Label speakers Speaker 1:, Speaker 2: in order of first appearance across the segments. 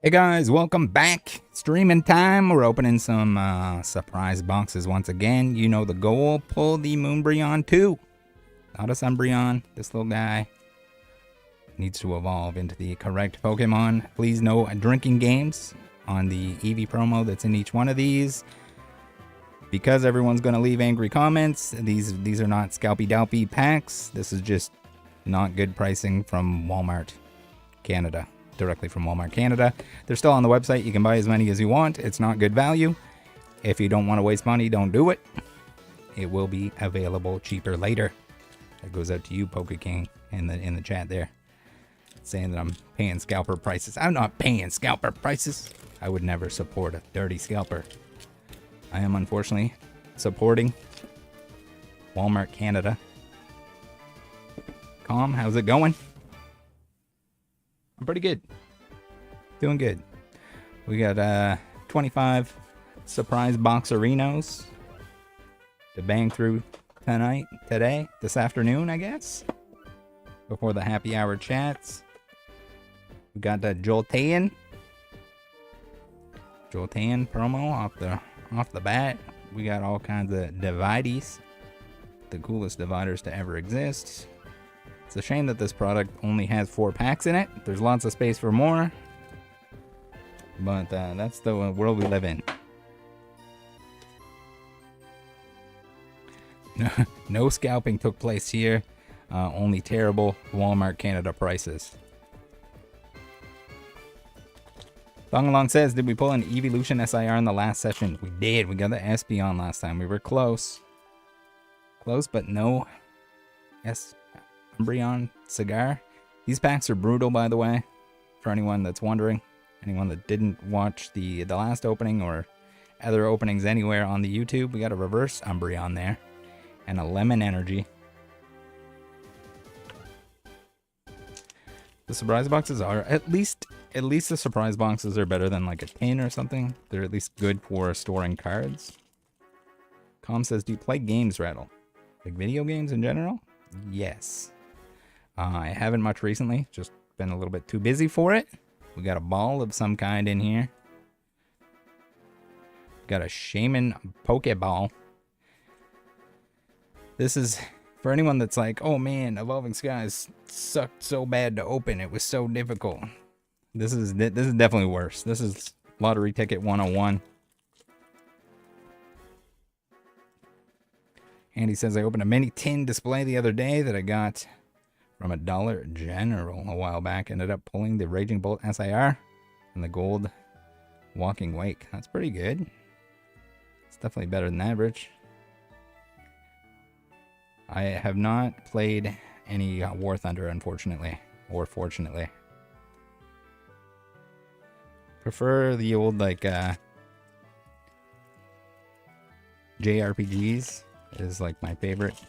Speaker 1: Hey guys, welcome back. Streaming time. We're opening some surprise boxes once again. You know the goal. Pull the Umbreon 2. Not a Umbreon. This little guy needs to evolve into the correct Pokemon. Please no drinking games on the EV promo that's in each one of these. Because everyone's going to leave angry comments, these are not scalpy-dalpy packs. This is just not good pricing from Walmart Canada. Directly from Walmart Canada. They're still on the website. You can buy as many as you want. It's not good value. If you don't want to waste money, don't do it. It will be available cheaper later. That goes out to you, Poker King, in the chat there, saying that I'm paying scalper prices. I'm not paying scalper prices. I would never support a dirty scalper. I am unfortunately supporting Walmart Canada. Calm, how's it going? I'm pretty good. Doing good. We got 25 surprise boxerinos to bang through today, this afternoon, I guess. Before the happy hour chats. We got the Jolteon promo off the bat. We got all kinds of dividees. The coolest dividers to ever exist. It's a shame that this product only has 4 packs in it. There's lots of space for more. But that's the world we live in. No scalping took place here. Only terrible Walmart Canada prices. Thongalong says, did we pull an Evolution SIR in the last session? We did. We got the Espeon last time. We were close. Close, but no Umbreon cigar. These packs are brutal, by the way, for anyone that's wondering. Anyone that didn't watch the last opening or other openings anywhere on the YouTube. We got a reverse Umbreon there and a lemon energy. The surprise boxes are at least the surprise boxes are better than like a tin or something. They're at least good for storing cards. Com says, do you play games, Rattle? Like video games in general? Yes. I haven't much recently, just been a little bit too busy for it. We got a ball of some kind in here. Got a Shaman Pokeball. This is for anyone that's like, oh man, Evolving Skies sucked so bad to open. It was so difficult. This is definitely worse. This is Lottery Ticket 101. And he says, I opened a mini tin display the other day that I got from a Dollar General a while back. Ended up pulling the Raging Bolt SIR and the gold Walking Wake. That's pretty good. It's definitely better than average. I have not played any War Thunder, unfortunately. Or fortunately. Prefer the old, like, JRPGs is, like, my favorite.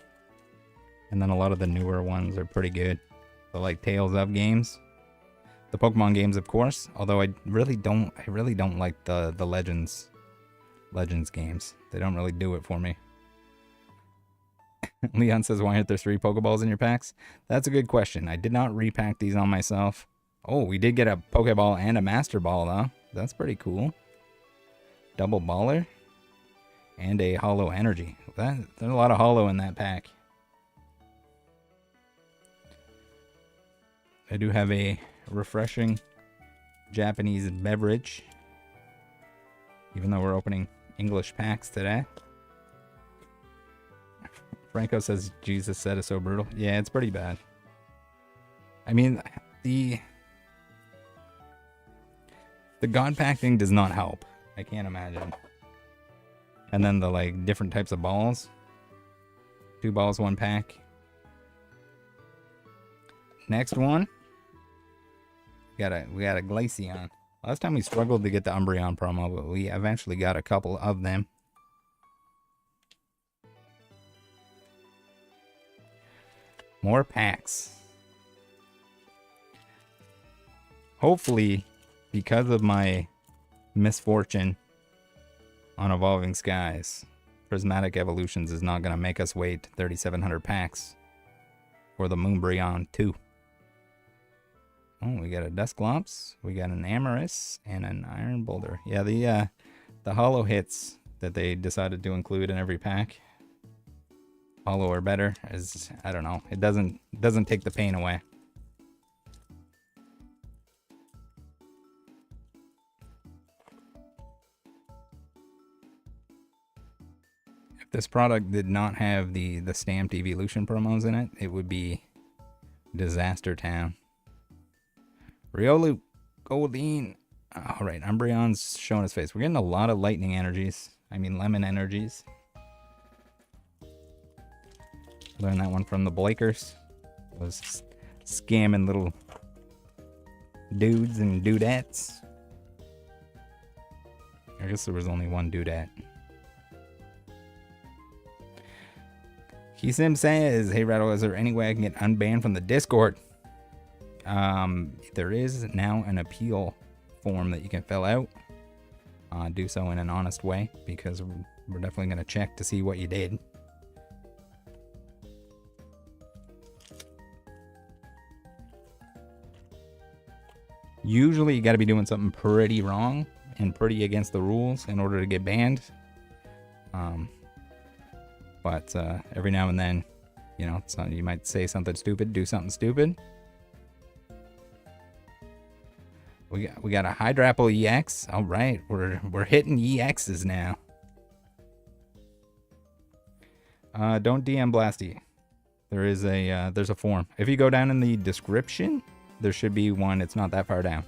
Speaker 1: And then a lot of the newer ones are pretty good. The like Tales of games. The Pokemon games, of course. Although I really don't like the Legends games. They don't really do it for me. Leon says, why aren't there 3 Pokeballs in your packs? That's a good question. I did not repack these on myself. Oh, we did get a Pokeball and a Master Ball, though. That's pretty cool. Double Baller. And a Hollow Energy. There's a lot of Hollow in that pack. I do have a refreshing Japanese beverage. Even though we're opening English packs today. Franco says, Jesus said it's so brutal. Yeah, it's pretty bad. I mean, the God Pack thing does not help. I can't imagine. And then the like different types of balls. 2 balls, 1 pack. Next one. We got a Glaceon. Last time we struggled to get the Umbreon promo, but we eventually got a couple of them. More packs. Hopefully, because of my misfortune on Evolving Skies, Prismatic Evolutions is not going to make us wait 3,700 packs for the Umbreon 2. Oh, we got a Dusclops, we got an Amorous, and an Iron Boulder. Yeah, the holo hits that they decided to include in every pack, holo or better, is, I don't know, it doesn't take the pain away. If this product did not have the stamped evolution promos in it, it would be Disaster Town. Riolu, Goldeen. All right, Umbreon's showing his face. We're getting a lot of lightning energies. I mean, lemon energies. Learned that one from the Blakers. Those scamming little dudes and dudettes. I guess there was only one dudette. Sim says, hey Rattle, is there any way I can get unbanned from the Discord? There is now an appeal form that you can fill out. Do so in an honest way, because we're definitely going to check to see what you did. Usually you got to be doing something pretty wrong and pretty against the rules in order to get banned. But every now and then, you know, you might say something stupid, do something stupid. We got a Hydrapple EX. All right, we're hitting EXs now. Don't DM Blasty. There's a form. If you go down in the description, there should be one. It's not that far down.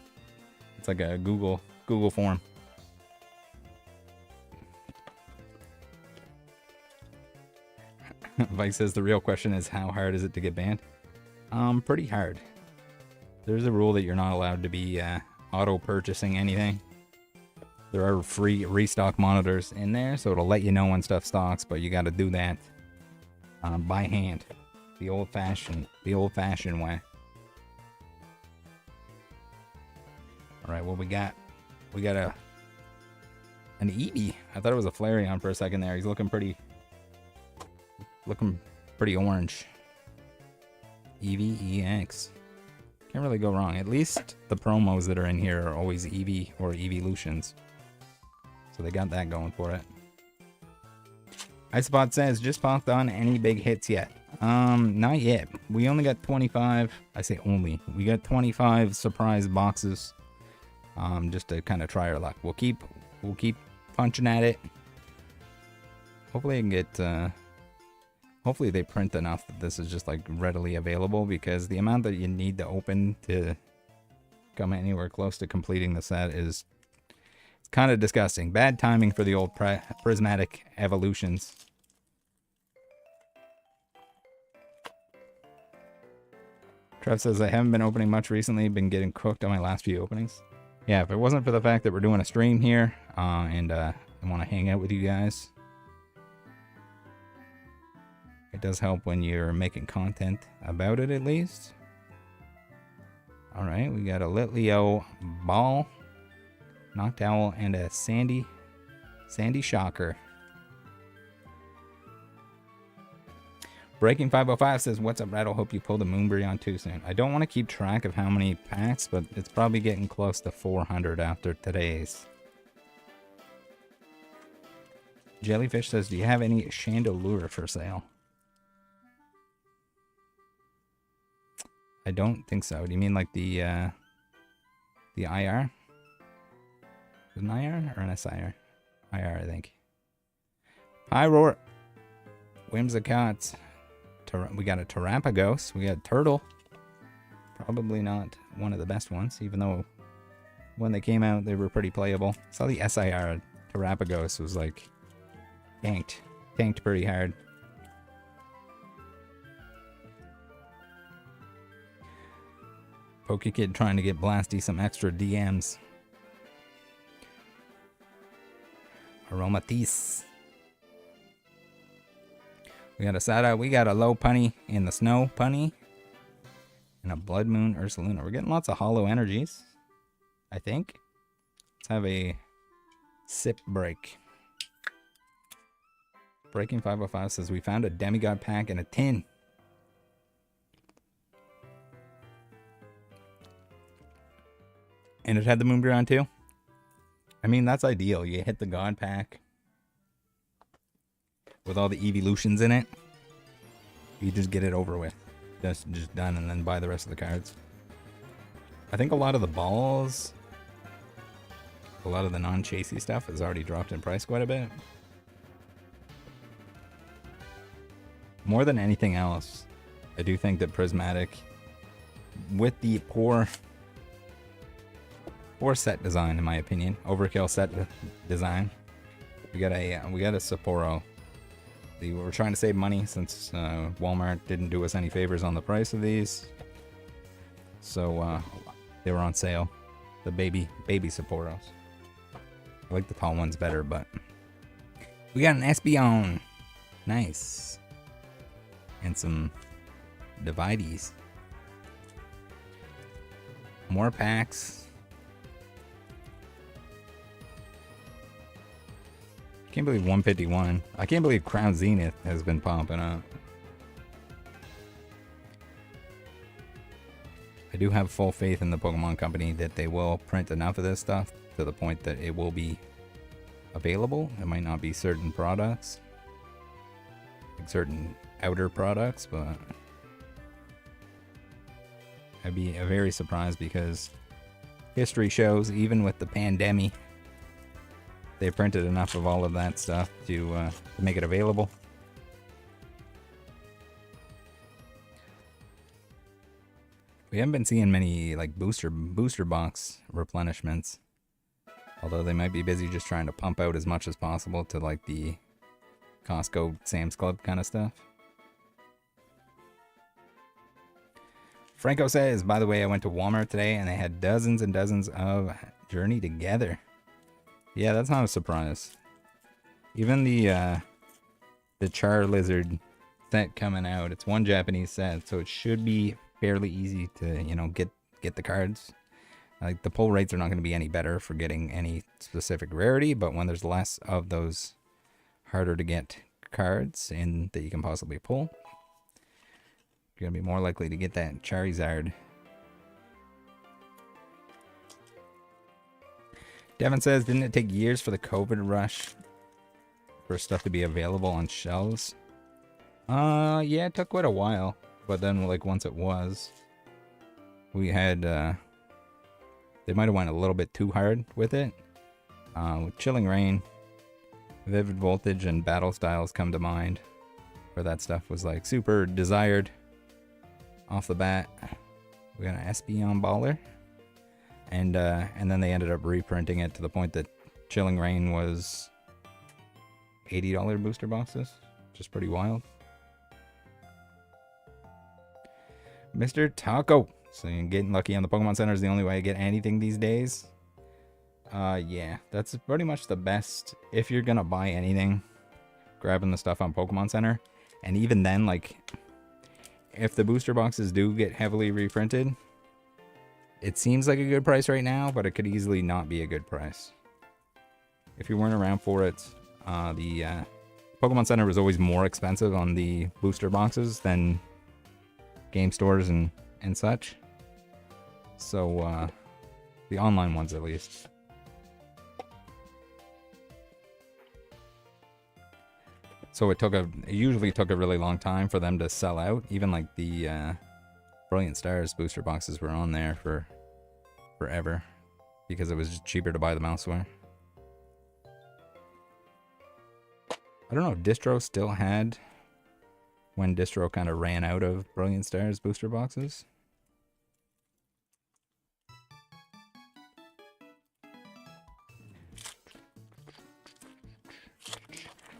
Speaker 1: It's like a Google form. Vike says the real question is, how hard is it to get banned? Pretty hard. There's a rule that you're not allowed to be auto purchasing anything. There are free restock monitors in there, so it'll let you know when stuff stocks, but you got to do that by hand, the old-fashioned way. All right, what we got? We got an Eevee. I thought it was a Flareon for a second there. He's looking pretty orange. Eevee EX. Can't really go wrong. At least the promos that are in here are always Eevee or Eeveelutions. So they got that going for it. Icepod says, just popped on any big hits yet? Not yet. We only got 25. I say only. We got 25 surprise boxes. Just to kind of try our luck. We'll keep punching at it. Hopefully I can get hopefully they print enough that this is just like readily available, because the amount that you need to open to come anywhere close to completing the set is kind of disgusting. Bad timing for the old prismatic evolutions. Trev says, I haven't been opening much recently, been getting cooked on my last few openings. Yeah, if it wasn't for the fact that we're doing a stream here, and I want to hang out with you guys, it does help when you're making content about it, at least. Alright, we got a Litleo Ball, Noctowl, and a Sandy Shocker. Breaking 505 says, what's up, Rattle? Hope you pull the Umbreon too soon. I don't want to keep track of how many packs, but it's probably getting close to 400 after today's. Jellyfish says, do you have any Chandelure for sale? I don't think so. Do you mean like the IR? Is it an IR or an SIR? IR, I think. Pyroar. Whimsicott. We got a Terapagos. We got Turtle. Probably not one of the best ones, even though when they came out, they were pretty playable. I saw the SIR Terapagos was like tanked pretty hard. PokeKid trying to get Blasty some extra DMs. Aromatisse. We got a Sada, we got a Low Punny in the Snow Punny. And a Blood Moon Ursaluna. We're getting lots of hollow energies, I think. Let's have a sip break. Breaking 505 says, we found a Demigod pack in a tin. And it had the Umbreon too. I mean, that's ideal. You hit the God Pack with all the evolutions in it. You just get it over with. That's just done, and then buy the rest of the cards. I think a lot of the balls, a lot of the non-chasey stuff has already dropped in price quite a bit. More than anything else, I do think that Prismatic, with the poor set design, in my opinion, overkill set design, we got a Sapporo. We're trying to save money since Walmart didn't do us any favors on the price of these, so they were on sale. The baby Sapporos. I like the tall ones better, but we got an Espeon. Nice. And some Divides. More packs. I can't believe 151. I can't believe Crown Zenith has been pumping up. I do have full faith in the Pokemon Company that they will print enough of this stuff to the point that it will be available. It might not be certain products, like certain outer products, but I'd be very surprised because history shows, even with the pandemic, they printed enough of all of that stuff to make it available. We haven't been seeing many like booster box replenishments, although they might be busy just trying to pump out as much as possible to like the Costco, Sam's Club kind of stuff. Franco says, by the way, I went to Walmart today and they had dozens and dozens of Journey Together. Yeah, that's not a surprise. Even the Charizard set coming out, it's one Japanese set, so it should be fairly easy to, you know, get the cards. Like, the pull rates are not going to be any better for getting any specific rarity, but when there's less of those harder to get cards in that you can possibly pull, you're going to be more likely to get that Charizard. Devin says, didn't it take years for the COVID rush for stuff to be available on shelves? Yeah, it took quite a while. But then, like, once it was, we had, they might have went a little bit too hard with it. With Chilling Reign, Vivid Voltage, and Battle Styles come to mind, where that stuff was, like, super desired off the bat. We got an Espeon Baller. And then they ended up reprinting it to the point that Chilling Reign was $80 booster boxes, which is pretty wild. Mr. Taco. So you're getting lucky on the Pokemon Center is the only way I get anything these days. Yeah, that's pretty much the best. If you're gonna buy anything, grabbing the stuff on Pokemon Center. And even then, like, if the booster boxes do get heavily reprinted, it seems like a good price right now, but it could easily not be a good price. If you weren't around for it, the Pokemon Center was always more expensive on the booster boxes than game stores and such. So, the online ones at least. So it usually took a really long time for them to sell out. Even like the Brilliant Stars booster boxes were on there for forever because it was just cheaper to buy them elsewhere. I don't know if Distro still had when Distro kind of ran out of Brilliant Stars booster boxes.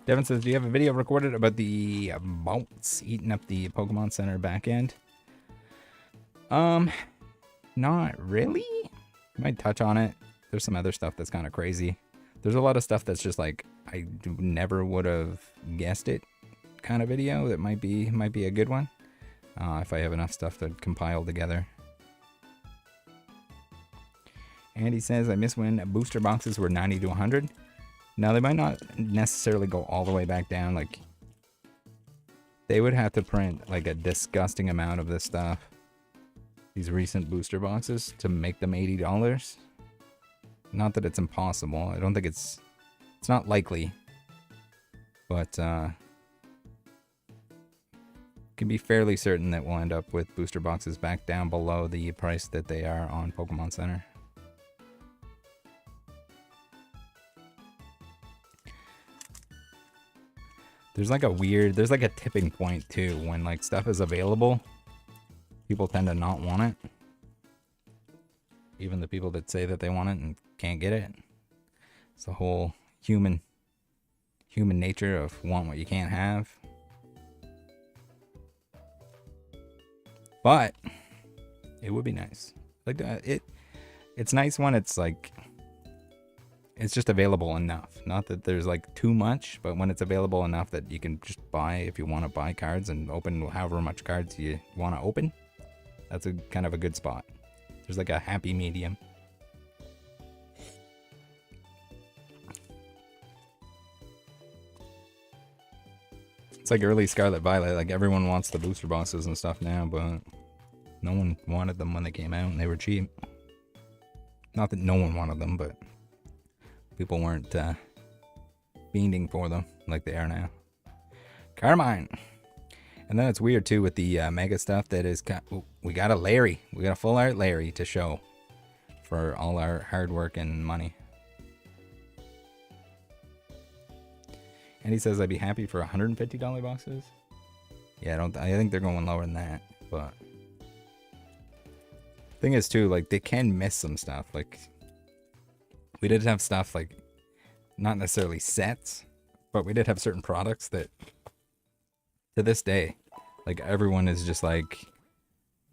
Speaker 1: Devin says, do you have a video recorded about the bounce eating up the Pokemon Center backend? Not really. Might touch on it. There's some other stuff that's kind of crazy. There's a lot of stuff that's just like, I never would have guessed it kind of video. That might be a good one. If I have enough stuff to compile together. And he says, I miss when booster boxes were 90 to 100. Now, they might not necessarily go all the way back down. Like, they would have to print like a disgusting amount of this stuff, these recent booster boxes, to make them $80. Not that it's impossible. I don't think it's not likely. But can be fairly certain that we'll end up with booster boxes back down below the price that they are on Pokemon Center. There's like a tipping point too when like stuff is available. People tend to not want it. Even the people that say that they want it and can't get it. It's the whole human nature of want what you can't have. But it would be nice. Like it's nice when it's like it's just available enough. Not that there's like too much, but when it's available enough that you can just buy if you want to buy cards and open however much cards you want to open. That's a kind of a good spot. There's like a happy medium. It's like early Scarlet Violet. Like everyone wants the booster boxes and stuff now, but no one wanted them when they came out and they were cheap. Not that no one wanted them, but people weren't fiending for them like they are now. Carmine. And then it's weird too with the mega stuff that is... we got a Larry. We got a full art Larry to show for all our hard work and money. And he says I'd be happy for $150 boxes. Yeah, I think they're going lower than that. But thing is too, like they can miss some stuff. Like we did have stuff like not necessarily sets, but we did have certain products that to this day, like everyone is just like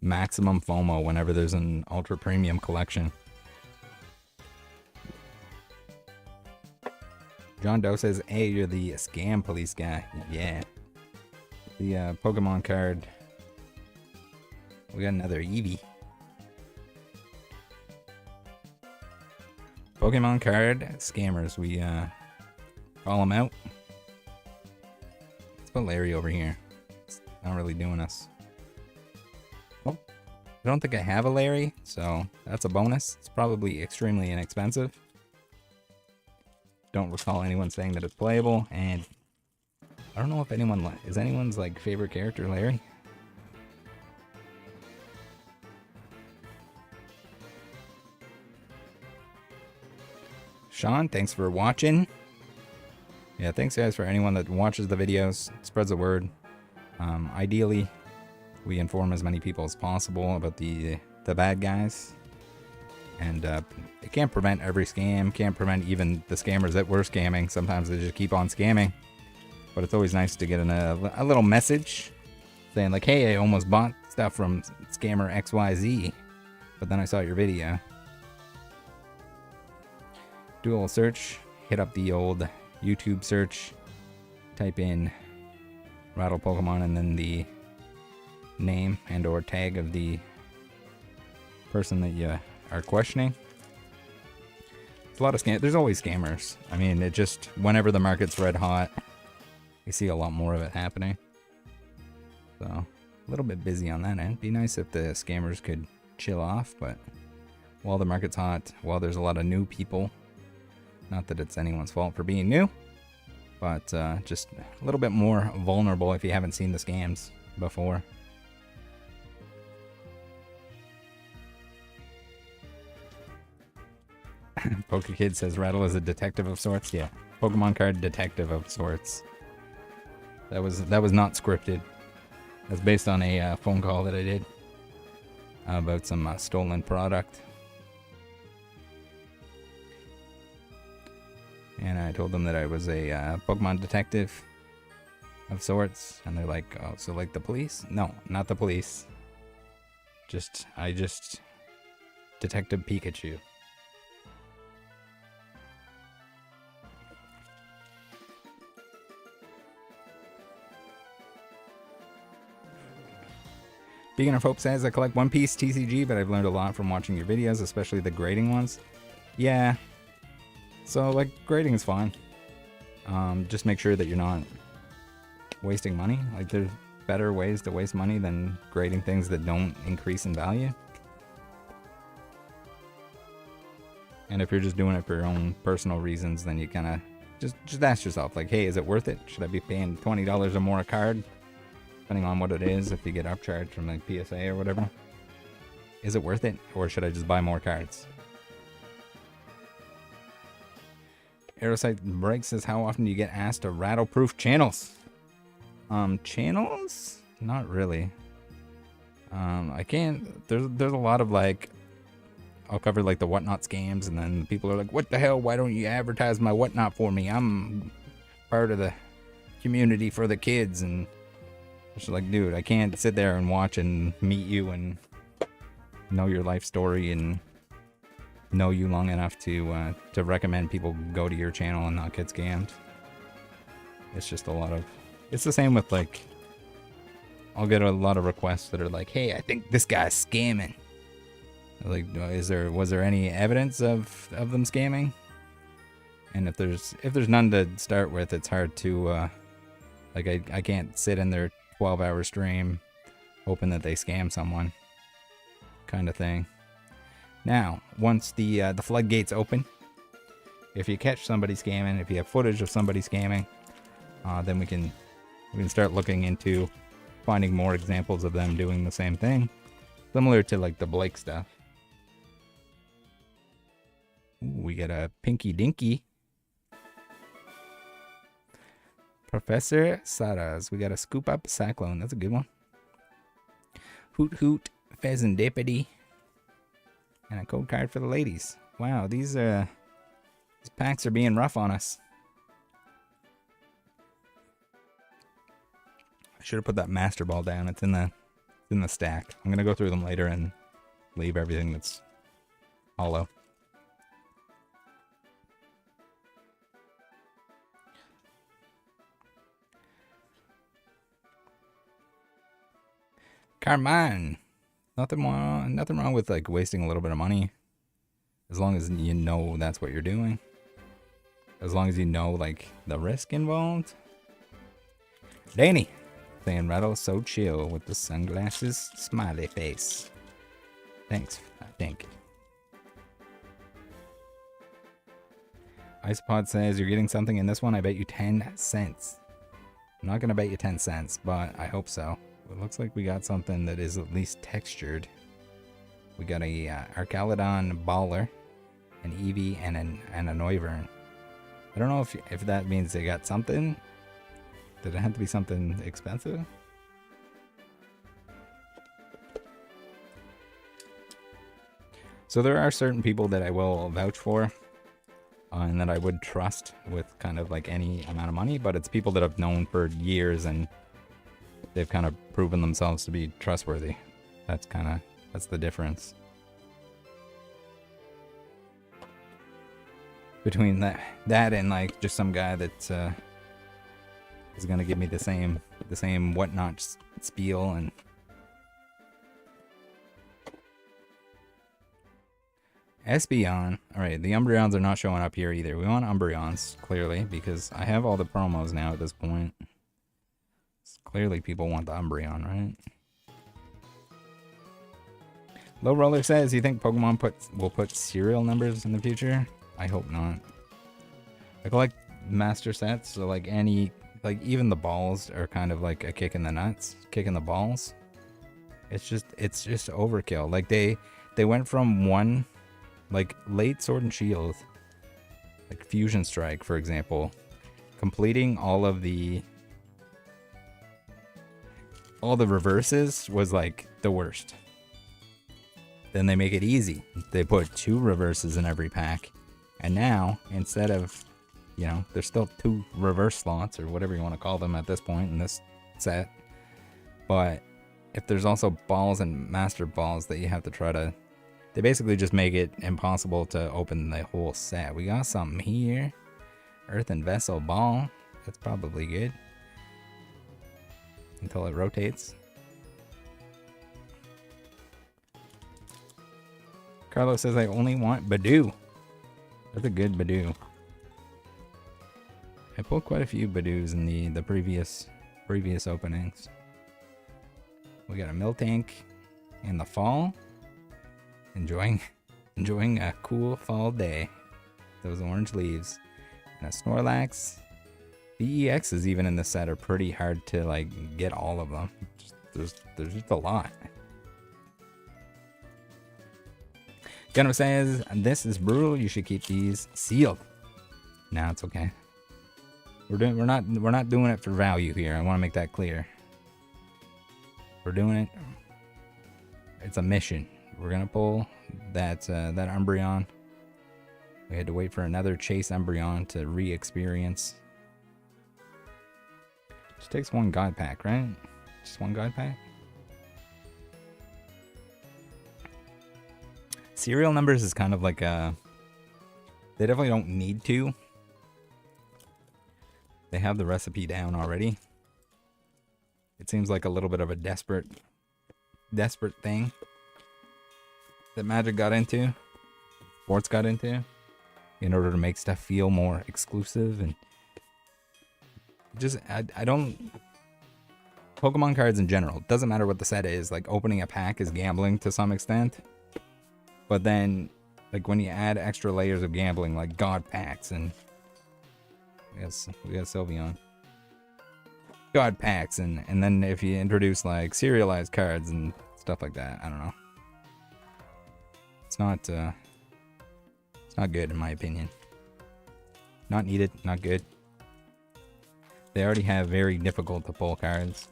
Speaker 1: maximum FOMO whenever there's an ultra premium collection. John Doe says, hey, you're the scam police guy. Yeah. The Pokemon card. We got another Eevee. Pokemon card scammers. We call them out. Let's put Larry over here. It's not really doing us. Oh, I don't think I have a Larry, so that's a bonus. It's probably extremely inexpensive. Don't recall anyone saying that it's playable, and I don't know if is anyone's like favorite character Larry. Sean, thanks for watching. Yeah, thanks guys for anyone that watches the videos, spreads the word. Ideally, we inform as many people as possible about the bad guys. And it can't prevent every scam, can't prevent even the scammers that were scamming. Sometimes they just keep on scamming. But it's always nice to get a little message saying like, hey, I almost bought stuff from scammer XYZ, but then I saw your video. Do a little search, hit up the old YouTube search, type in Rattle Pokemon and then the name and or tag of the person that you are questioning. There's a lot of there's always scammers. I mean, it just, whenever the market's red hot, you see a lot more of it happening. So, a little bit busy on that end. Be nice if the scammers could chill off, but while the market's hot, while there's a lot of new people, not that it's anyone's fault for being new, but just a little bit more vulnerable if you haven't seen the scams before. Poker Kid says Rattle is a detective of sorts. Yeah, Pokemon card detective of sorts. That was not scripted. That's based on a phone call that I did about some stolen product. And I told them that I was a Pokemon detective of sorts, and they're like, "Oh, so like the police?" No, not the police. I just Detective Pikachu. Beacon of Hope says, I collect One Piece TCG, but I've learned a lot from watching your videos, especially the grading ones. Yeah. So, like, grading is fine. Just make sure that you're not wasting money. Like, there's better ways to waste money than grading things that don't increase in value. And if you're just doing it for your own personal reasons, then you kind of just ask yourself, like, hey, is it worth it? Should I be paying $20 or more a card? Depending on what it is, if you get upcharged from like PSA or whatever. Is it worth it? Or should I just buy more cards? Aerosite Break says, how often do you get asked to rattle-proof channels? Channels? Not really. I can't. There's a lot of like, I'll cover like the Whatnot scams, and then people are like, what the hell? Why don't you advertise my Whatnot for me? I'm part of the community for the kids. And it's like, dude, I can't sit there and watch and meet you and know your life story and know you long enough to recommend people go to your channel and not get scammed. It's just a lot of, it's the same with like, I'll get a lot of requests that are like, hey, I think this guy's scamming. Like, was there any evidence of them scamming? And if there's none to start with, it's hard to like I can't sit in their 12-hour stream hoping that they scam someone, kind of thing. Now, once the floodgates open, if you catch somebody scamming, if you have footage of somebody scamming, then we can start looking into finding more examples of them doing the same thing, similar to like the Blake stuff. Ooh, we got a Pinky Dinky. Professor Saras. We got a Scoop Up Cyclone. That's a good one. Hoot Hoot Pheasantipity. And a code card for the ladies. Wow, these packs are being rough on us. I should have put that Master Ball down. It's in the stack. I'm gonna go through them later and leave everything that's hollow. Carmine. Nothing wrong with like wasting a little bit of money. As long as you know that's what you're doing. As long as you know like the risk involved. Danny saying Rattle so chill with the sunglasses smiley face. Thanks, I think. Icepod says you're getting something in this one. I bet you 10 cents. I'm not gonna bet you 10 cents, but I hope so. It looks like we got something that is at least textured. We got a Arcalodon Baller, an Eevee, and a Noivern. I don't know if that means they got something. Did it have to be something expensive? So there are certain people that I will vouch for, and that I would trust with kind of like any amount of money, but it's people that I've known for years and they've kind of proven themselves to be trustworthy. That's the difference between that and like just some guy that is gonna give me the same Whatnot spiel. And Espeon. All right, the Umbreons are not showing up here either. We want Umbreons clearly because I have all the promos now at this point. Clearly people want the Umbreon, right? Low Roller says, you think Pokemon will put serial numbers in the future? I hope not. I collect master sets, so like even the balls are kind of like a kick in the nuts, kick in the balls. It's just overkill. Like they went from one, like late Sword and Shield, like Fusion Strike, for example, completing all the reverses was like the worst. Then they make it easy. They put 2 reverses in every pack. And now, instead of, there's still 2 reverse slots or whatever you want to call them at this point in this set. But if there's also balls and master balls that you have to try to, they basically just make it impossible to open the whole set. We got something here. Earthen Vessel Ball. That's probably good. Until it rotates. Carlos says I only want Badoo. That's a good Badoo. I pulled quite a few Badoos in the previous openings. We got a Miltank in the fall. Enjoying Enjoying a cool fall day. Those orange leaves. And a Snorlax. VEX is even in the set are pretty hard to like get all of them. There's just a lot. Gunner says, this is brutal. You should keep these sealed. No, it's okay. We're not doing it for value here. I want to make that clear. We're doing it. It's a mission. We're gonna pull that Umbreon. We had to wait for another Chase Umbreon to re-experience. Just takes one God pack, right? Just one God pack. Serial numbers is kind of like a... They definitely don't need to. They have the recipe down already. It seems like a little bit of a desperate thing that Magic got into, Sports got into, in order to make stuff feel more exclusive. And just, I don't... Pokemon cards in general, doesn't matter what the set is, like opening a pack is gambling to some extent. But then, like when you add extra layers of gambling, like God packs and... we got Sylveon. God packs, and then if you introduce like serialized cards and stuff like that, I don't know. It's not good in my opinion. Not needed, not good. They already have very difficult to pull cards.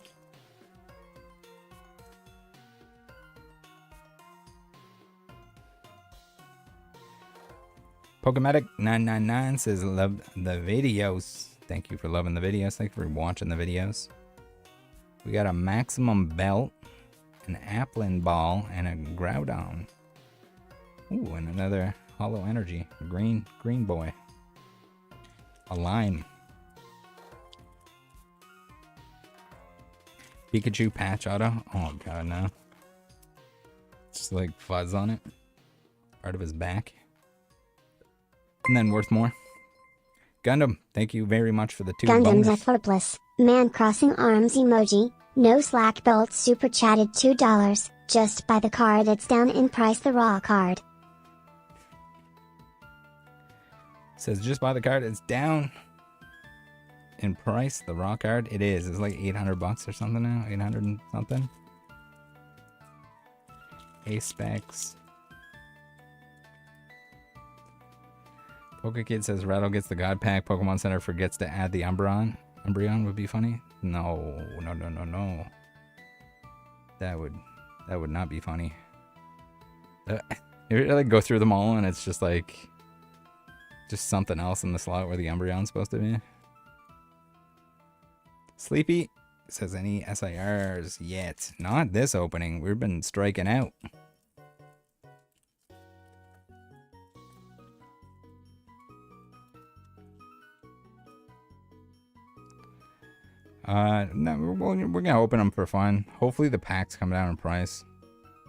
Speaker 1: Pokematic 999 says, love the videos. Thank you for loving the videos. Thank you for watching the videos. We got a Maximum Belt, an Applin Ball, and a Groudon. Ooh, and another Hollow Energy. A green boy. A Lime. Pikachu Patch Auto. Oh god, no. Just like fuzz on it. Part of his back. And then worth more. Gundam, thank you very much for the 2
Speaker 2: Gundam's
Speaker 1: bonus.
Speaker 2: effortless. Man crossing arms emoji. No slack belt super chatted $2. Just buy the card, it's down in price, the raw card.
Speaker 1: Says just buy the card, it's down in price, the raw card. It is. It's like 800 bucks or something now. 800 and something. A-Specs. PokerKid says Rattle gets the God Pack. Pokemon Center forgets to add the Umbreon. Umbreon would be funny. No. That would not be funny. You like go through them all and it's just like just something else in the slot where the Umbreon's supposed to be. Sleepy says any SIRs yet? Not this opening. We've been striking out. No, we're gonna open them for fun. Hopefully the packs come down in price.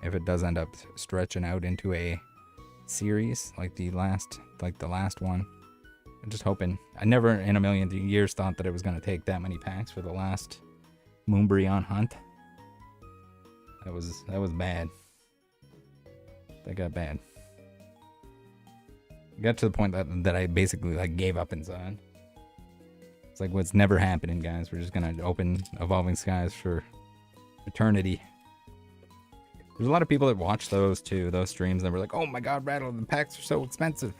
Speaker 1: If it does end up stretching out into a series like the last one. I'm just hoping. I never in a million years thought that it was gonna take that many packs for the last Umbreon hunt. That was bad. That got bad. It got to the point that I basically like gave up inside. It's like what's never happening, guys. We're just gonna open Evolving Skies for eternity. There's a lot of people that watch those too, those streams, and were like, "Oh my God, Rattle, the packs are so expensive."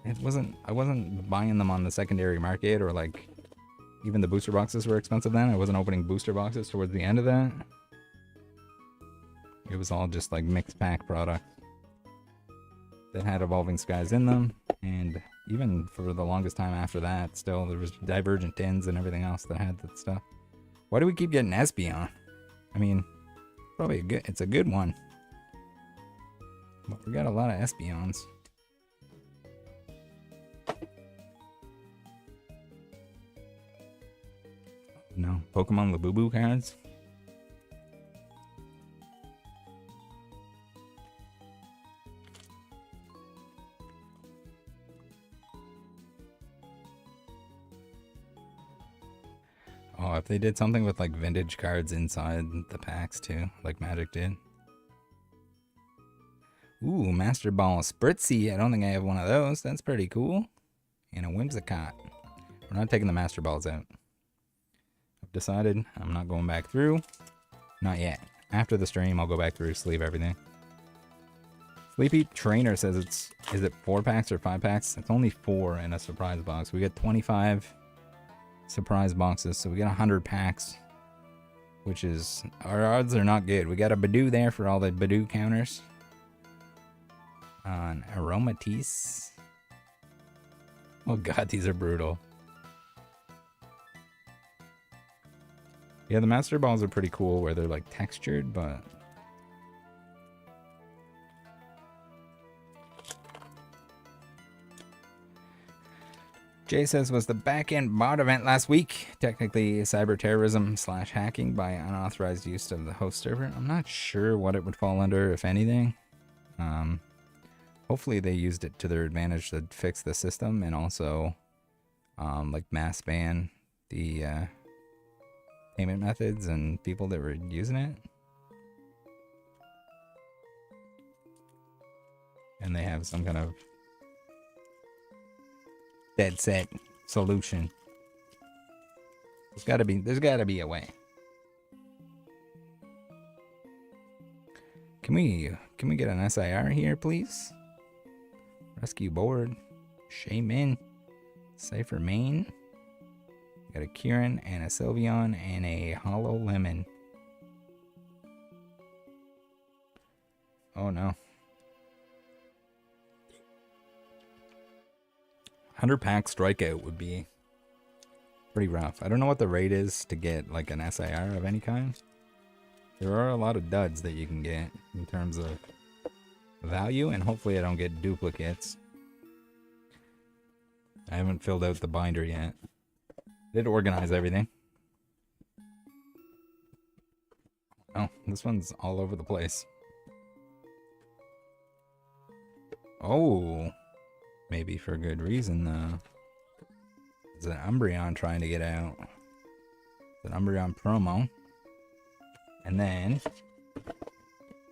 Speaker 1: I wasn't buying them on the secondary market, or like even the booster boxes were expensive then. I wasn't opening booster boxes towards the end of that. It was all just like mixed pack product that had Evolving Skies in them, and even for the longest time after that, still there was Divergent Tins and everything else that had that stuff. Why do we keep getting Espeon? I mean, probably it's a good one, but we got a lot of Espeons. No, Pokemon Labubu cards. Oh, if they did something with like vintage cards inside the packs too, like Magic did. Ooh, Master Ball Spritzy. I don't think I have one of those. That's pretty cool. And a Whimsicott. We're not taking the Master Balls out. I've decided I'm not going back through. Not yet. After the stream, I'll go back through, sleeve everything. Sleepy Trainer says is it 4 packs or 5 packs? It's only 4 in a surprise box. We get 25 surprise boxes, so we get 100 packs, which is, our odds are not good. We got a Badoo there for all the Badoo counters. On Aromatisse. Oh god, these are brutal. Yeah, the Master Balls are pretty cool where they're like textured, but Jay says, was the back-end bot event last week technically cyber terrorism / hacking by unauthorized use of the host server? I'm not sure what it would fall under, if anything. Hopefully they used it to their advantage to fix the system and also like mass ban the payment methods and people that were using it. And they have some kind of dead set solution. There's gotta be a way. Can we get an SIR here, please? Rescue board. Shaman. Cypher main. Got a Kieran and a Sylveon and a Hollow Lemon. Oh no. 100 pack strikeout would be pretty rough. I don't know what the rate is to get like an SIR of any kind. There are a lot of duds that you can get in terms of value, and hopefully I don't get duplicates. I haven't filled out the binder yet. Did organize everything. Oh, this one's all over the place. Oh, maybe for good reason though. There's an Umbreon trying to get out. It's an Umbreon promo. And then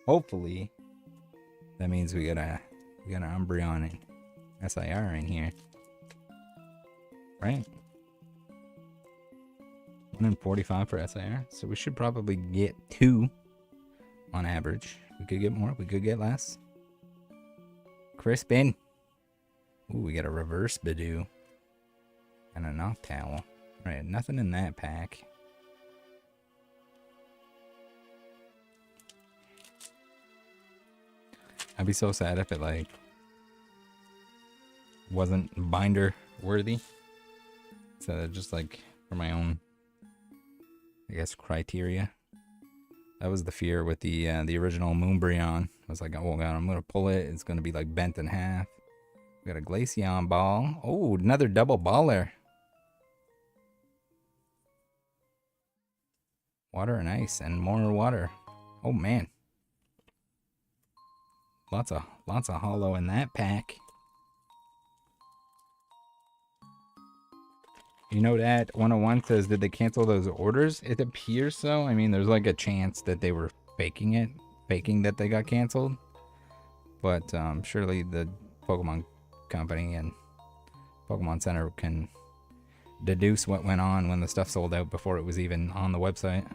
Speaker 1: hopefully that means we got an Umbreon and SIR in here. Right? 145 for SIR. So we should probably get 2 on average. We could get more, we could get less. Crispin. Ooh, we got a reverse Badoo. And a Noctowl. Right, nothing in that pack. I'd be so sad if it like wasn't binder worthy. So just like for my own, I guess, criteria. That was the fear with the original Umbreon. I was like, oh god, I'm gonna pull it. It's gonna be like bent in half. We got a Glaceon ball. Oh, another double baller. Water and ice and more water. Oh man. Lots of hollow in that pack. You know that 101 says, did they cancel those orders? It appears so. I mean, there's like a chance that they were faking that they got canceled. But surely the Pokemon Company and Pokemon Center can deduce what went on when the stuff sold out before it was even on the website.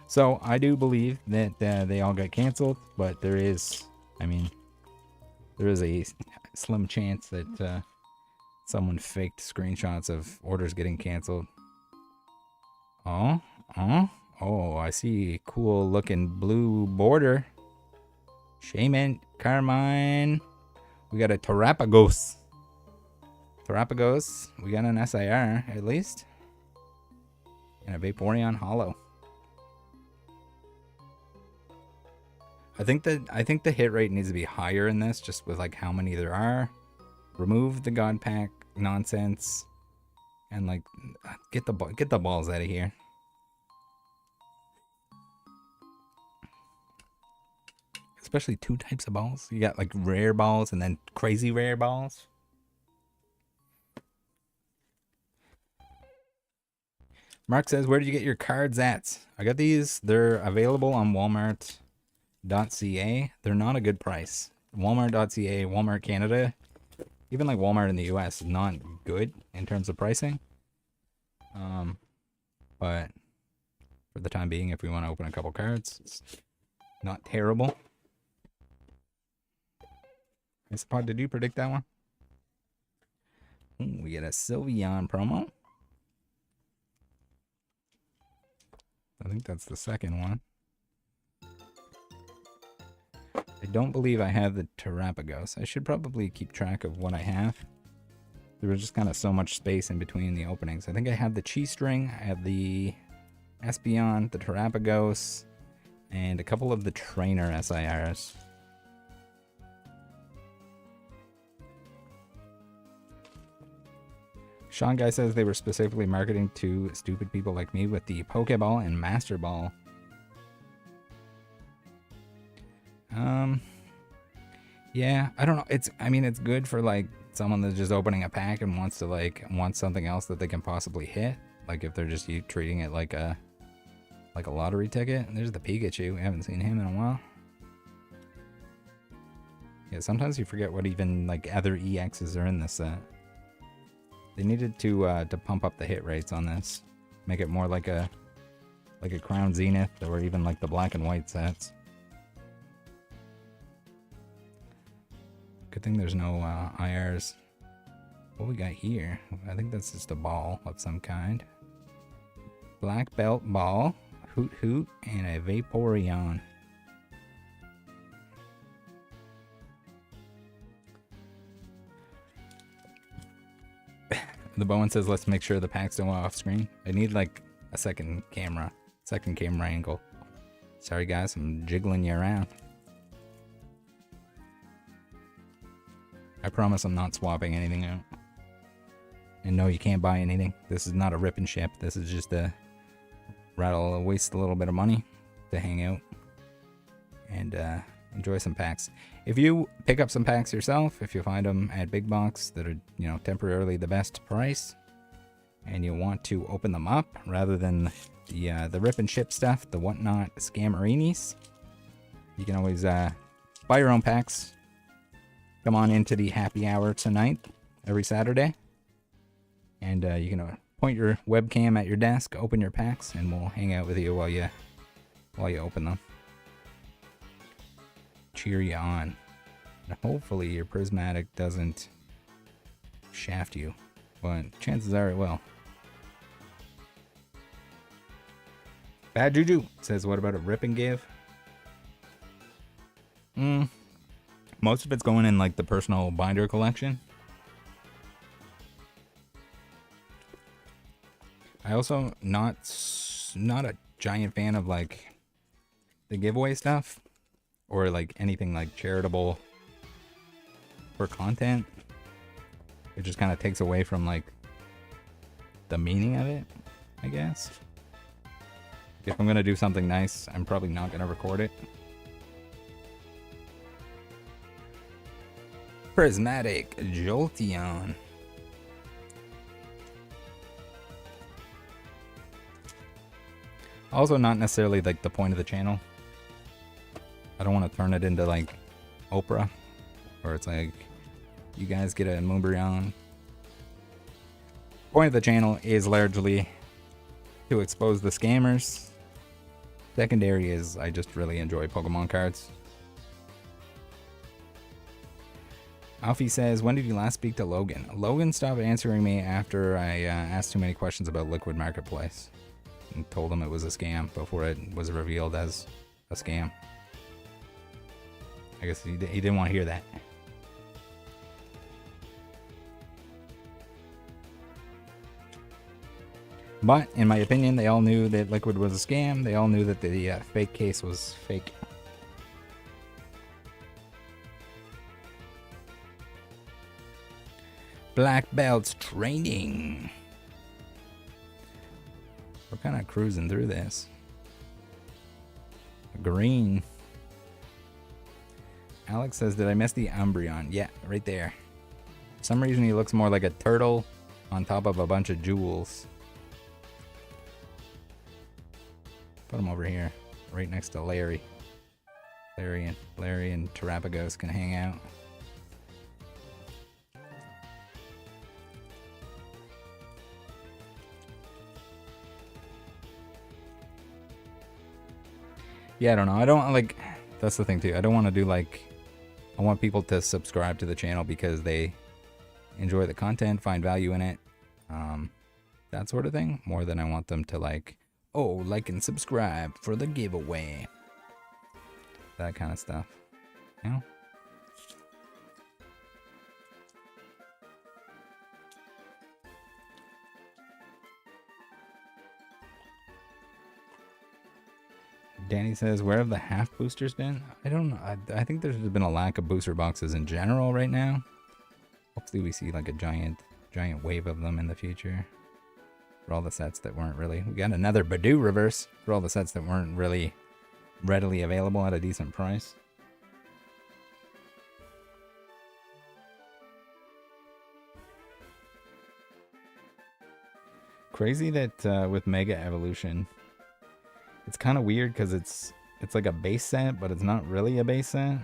Speaker 1: So I do believe that they all got canceled, but there is a slim chance that someone faked screenshots of orders getting canceled. Oh, I see cool looking blue border. Shaman, Carmine. We got a Terrapagos. We got an SIR at least. And a Vaporeon Hollow. I think the hit rate needs to be higher in this, just with like how many there are. Remove the God Pack nonsense, and like get the balls out of here. Especially 2 types of balls. You got like rare balls and then crazy rare balls. Mark says, where did you get your cards at? I got these. They're available on Walmart Walmart.ca, they're not a good price. Walmart.ca, Walmart Canada, even like Walmart in the US is not good in terms of pricing. But for the time being, if we want to open a couple cards, it's not terrible. Pod, did you predict that one? Ooh, we get a Sylveon promo. I think that's the second one. I don't believe I have the Terapagos. I should probably keep track of what I have. There was just kind of so much space in between the openings. I think I have the Chi String, I have the Espeon, the Terapagos, and a couple of the Trainer SIRs. Sean Guy says they were specifically marketing to stupid people like me with the Pokeball and Master Ball. Yeah, I don't know. I mean, it's good for like someone that's just opening a pack and wants something else that they can possibly hit. Like if they're just treating it like a lottery ticket. And there's the Pikachu. We haven't seen him in a while. Yeah, sometimes you forget what even like other EXs are in this set. They needed to pump up the hit rates on this, make it more like a Crown Zenith or even like the black and white sets. Good thing there's no IRs. What we got here? I think that's just a ball of some kind. Black Belt Ball, Hoot Hoot, and a Vaporeon. The Bowen says, let's make sure the packs don't go off screen. I need like a second camera angle. Sorry guys, I'm jiggling you around. I promise I'm not swapping anything out. And no, you can't buy anything. This is not a rip and ship. This is just a waste a little bit of money to hang out and enjoy some packs. If you pick up some packs yourself, if you find them at big box that are, you know, temporarily the best price, and you want to open them up rather than the rip and ship stuff, the whatnot scamerinis, you can always buy your own packs. Come on into the happy hour tonight, every Saturday, and you can point your webcam at your desk, open your packs, and we'll hang out with you while you open them. Cheer you on. And hopefully your Prismatic doesn't shaft you, but chances are it will. Bad Juju says, what about a rip and give? Most of it's going in like the personal binder collection. I also not a giant fan of like the giveaway stuff or like anything like charitable for content. It just kind of takes away from like the meaning of it, I guess. If I'm gonna do something nice, I'm probably not gonna record it. Prismatic Jolteon. Also not necessarily like the point of the channel. I don't want to turn it into like Oprah, where it's like you guys get a Umbreon. Point of the channel is largely to expose the scammers. Secondary is I just really enjoy Pokemon cards. Alfie says, when did you last speak to Logan? Logan stopped answering me after I asked too many questions about Liquid Marketplace and told him it was a scam before it was revealed as a scam. I guess he didn't want to hear that. But in my opinion, they all knew that Liquid was a scam. They all knew that the fake case was fake. Black belts training. We're kind of cruising through this. Green. Alex says, did I miss the Umbreon? Yeah, right there. For some reason he looks more like a turtle on top of a bunch of jewels. Put him over here, right next to Larry. Larry and Terrapagos can hang out. Yeah, I don't know. I don't like. That's the thing too. I don't want to do like. I want people to subscribe to the channel because they enjoy the content, find value in it, that sort of thing. More than I want them to like, oh, like and subscribe for the giveaway. That kind of stuff. You know? Danny says, where have the half boosters been? I don't know. I think there's been a lack of booster boxes in general right now. Hopefully we see like a giant wave of them in the future. For all the sets that weren't really... We got another Badoo reverse for all the sets that weren't really readily available at a decent price. Crazy that with Mega Evolution... It's kind of weird because it's like a base set, but it's not really a base set.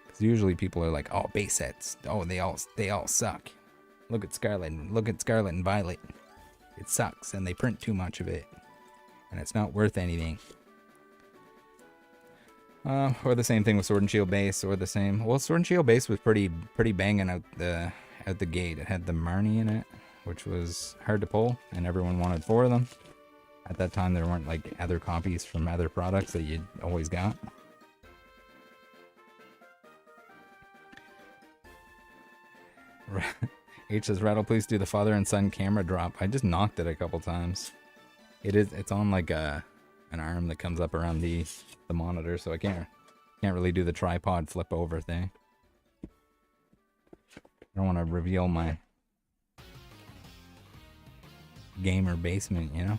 Speaker 1: Because usually people are like, oh, base sets. Oh, they all suck. Look at Scarlet and Violet. It sucks, and they print too much of it, and it's not worth anything. Or the same thing with Sword and Shield base, or the same. Well, Sword and Shield base was pretty banging out the gate. It had the Marnie in it, which was hard to pull, and everyone wanted 4 of them. At that time, there weren't like other copies from other products that you'd always got. H says, Rattle, please do the father and son camera drop. I just knocked it a couple times. It's on like an arm that comes up around the monitor, so I can't really do the tripod flip over thing. I don't want to reveal my gamer basement, you know?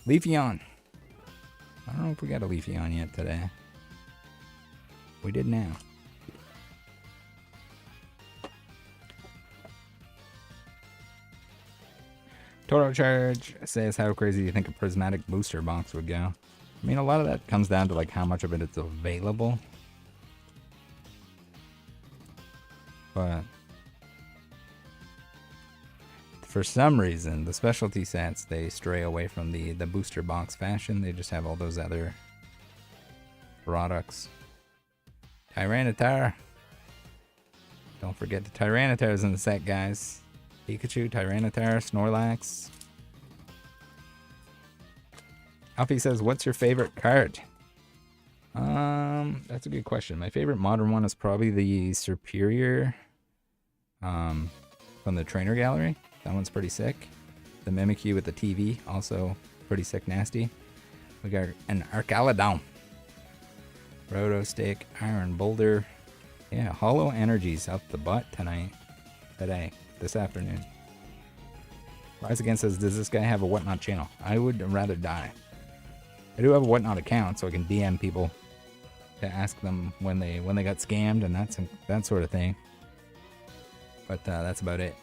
Speaker 1: Leafeon. I don't know if we got a Leafeon yet today. We did now. Toro Charge says, how crazy do you think a prismatic booster box would go? I mean, a lot of that comes down to like how much of it is available. But for some reason, the specialty sets, they stray away from the booster box fashion. They just have all those other products. Tyranitar. Don't forget the Tyranitar's in the set, guys. Pikachu, Tyranitar, Snorlax. Alfie says, what's your favorite card? That's a good question. My favorite modern one is probably the Superior from the Trainer Gallery. That one's pretty sick. The Mimikyu with the TV, also pretty sick nasty. We got an Arcalodon. Roto Stick, Iron Boulder. Yeah, Hollow Energies out the butt this afternoon. Rise Again says, does this guy have a Whatnot channel? I would rather die. I do have a Whatnot account, so I can DM people to ask them when they got scammed and that sort of thing. But that's about it.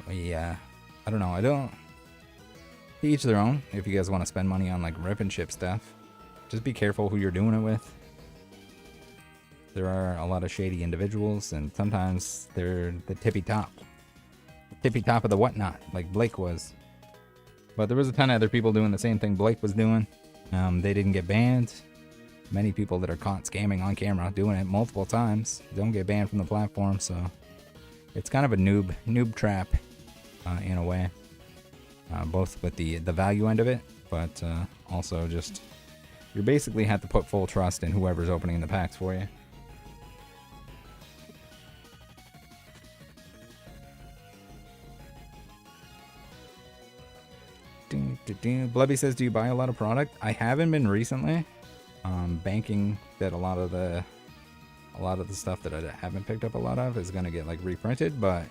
Speaker 1: I don't know. To each their own. If you guys want to spend money on like rip and ship stuff, just be careful who you're doing it with. There are a lot of shady individuals, and sometimes they're the tippy top of the Whatnot, like Blake was. But there was a ton of other people doing the same thing Blake was doing. They didn't get banned. Many people that are caught scamming on camera doing it multiple times don't get banned from the platform, so it's kind of a noob trap in a way. Both with the value end of it, but also just you basically have to put full trust in whoever's opening the packs for you. Blubby says, do you buy a lot of product? I haven't been recently. Banking that a lot of the stuff that I haven't picked up a lot of is gonna get like reprinted, but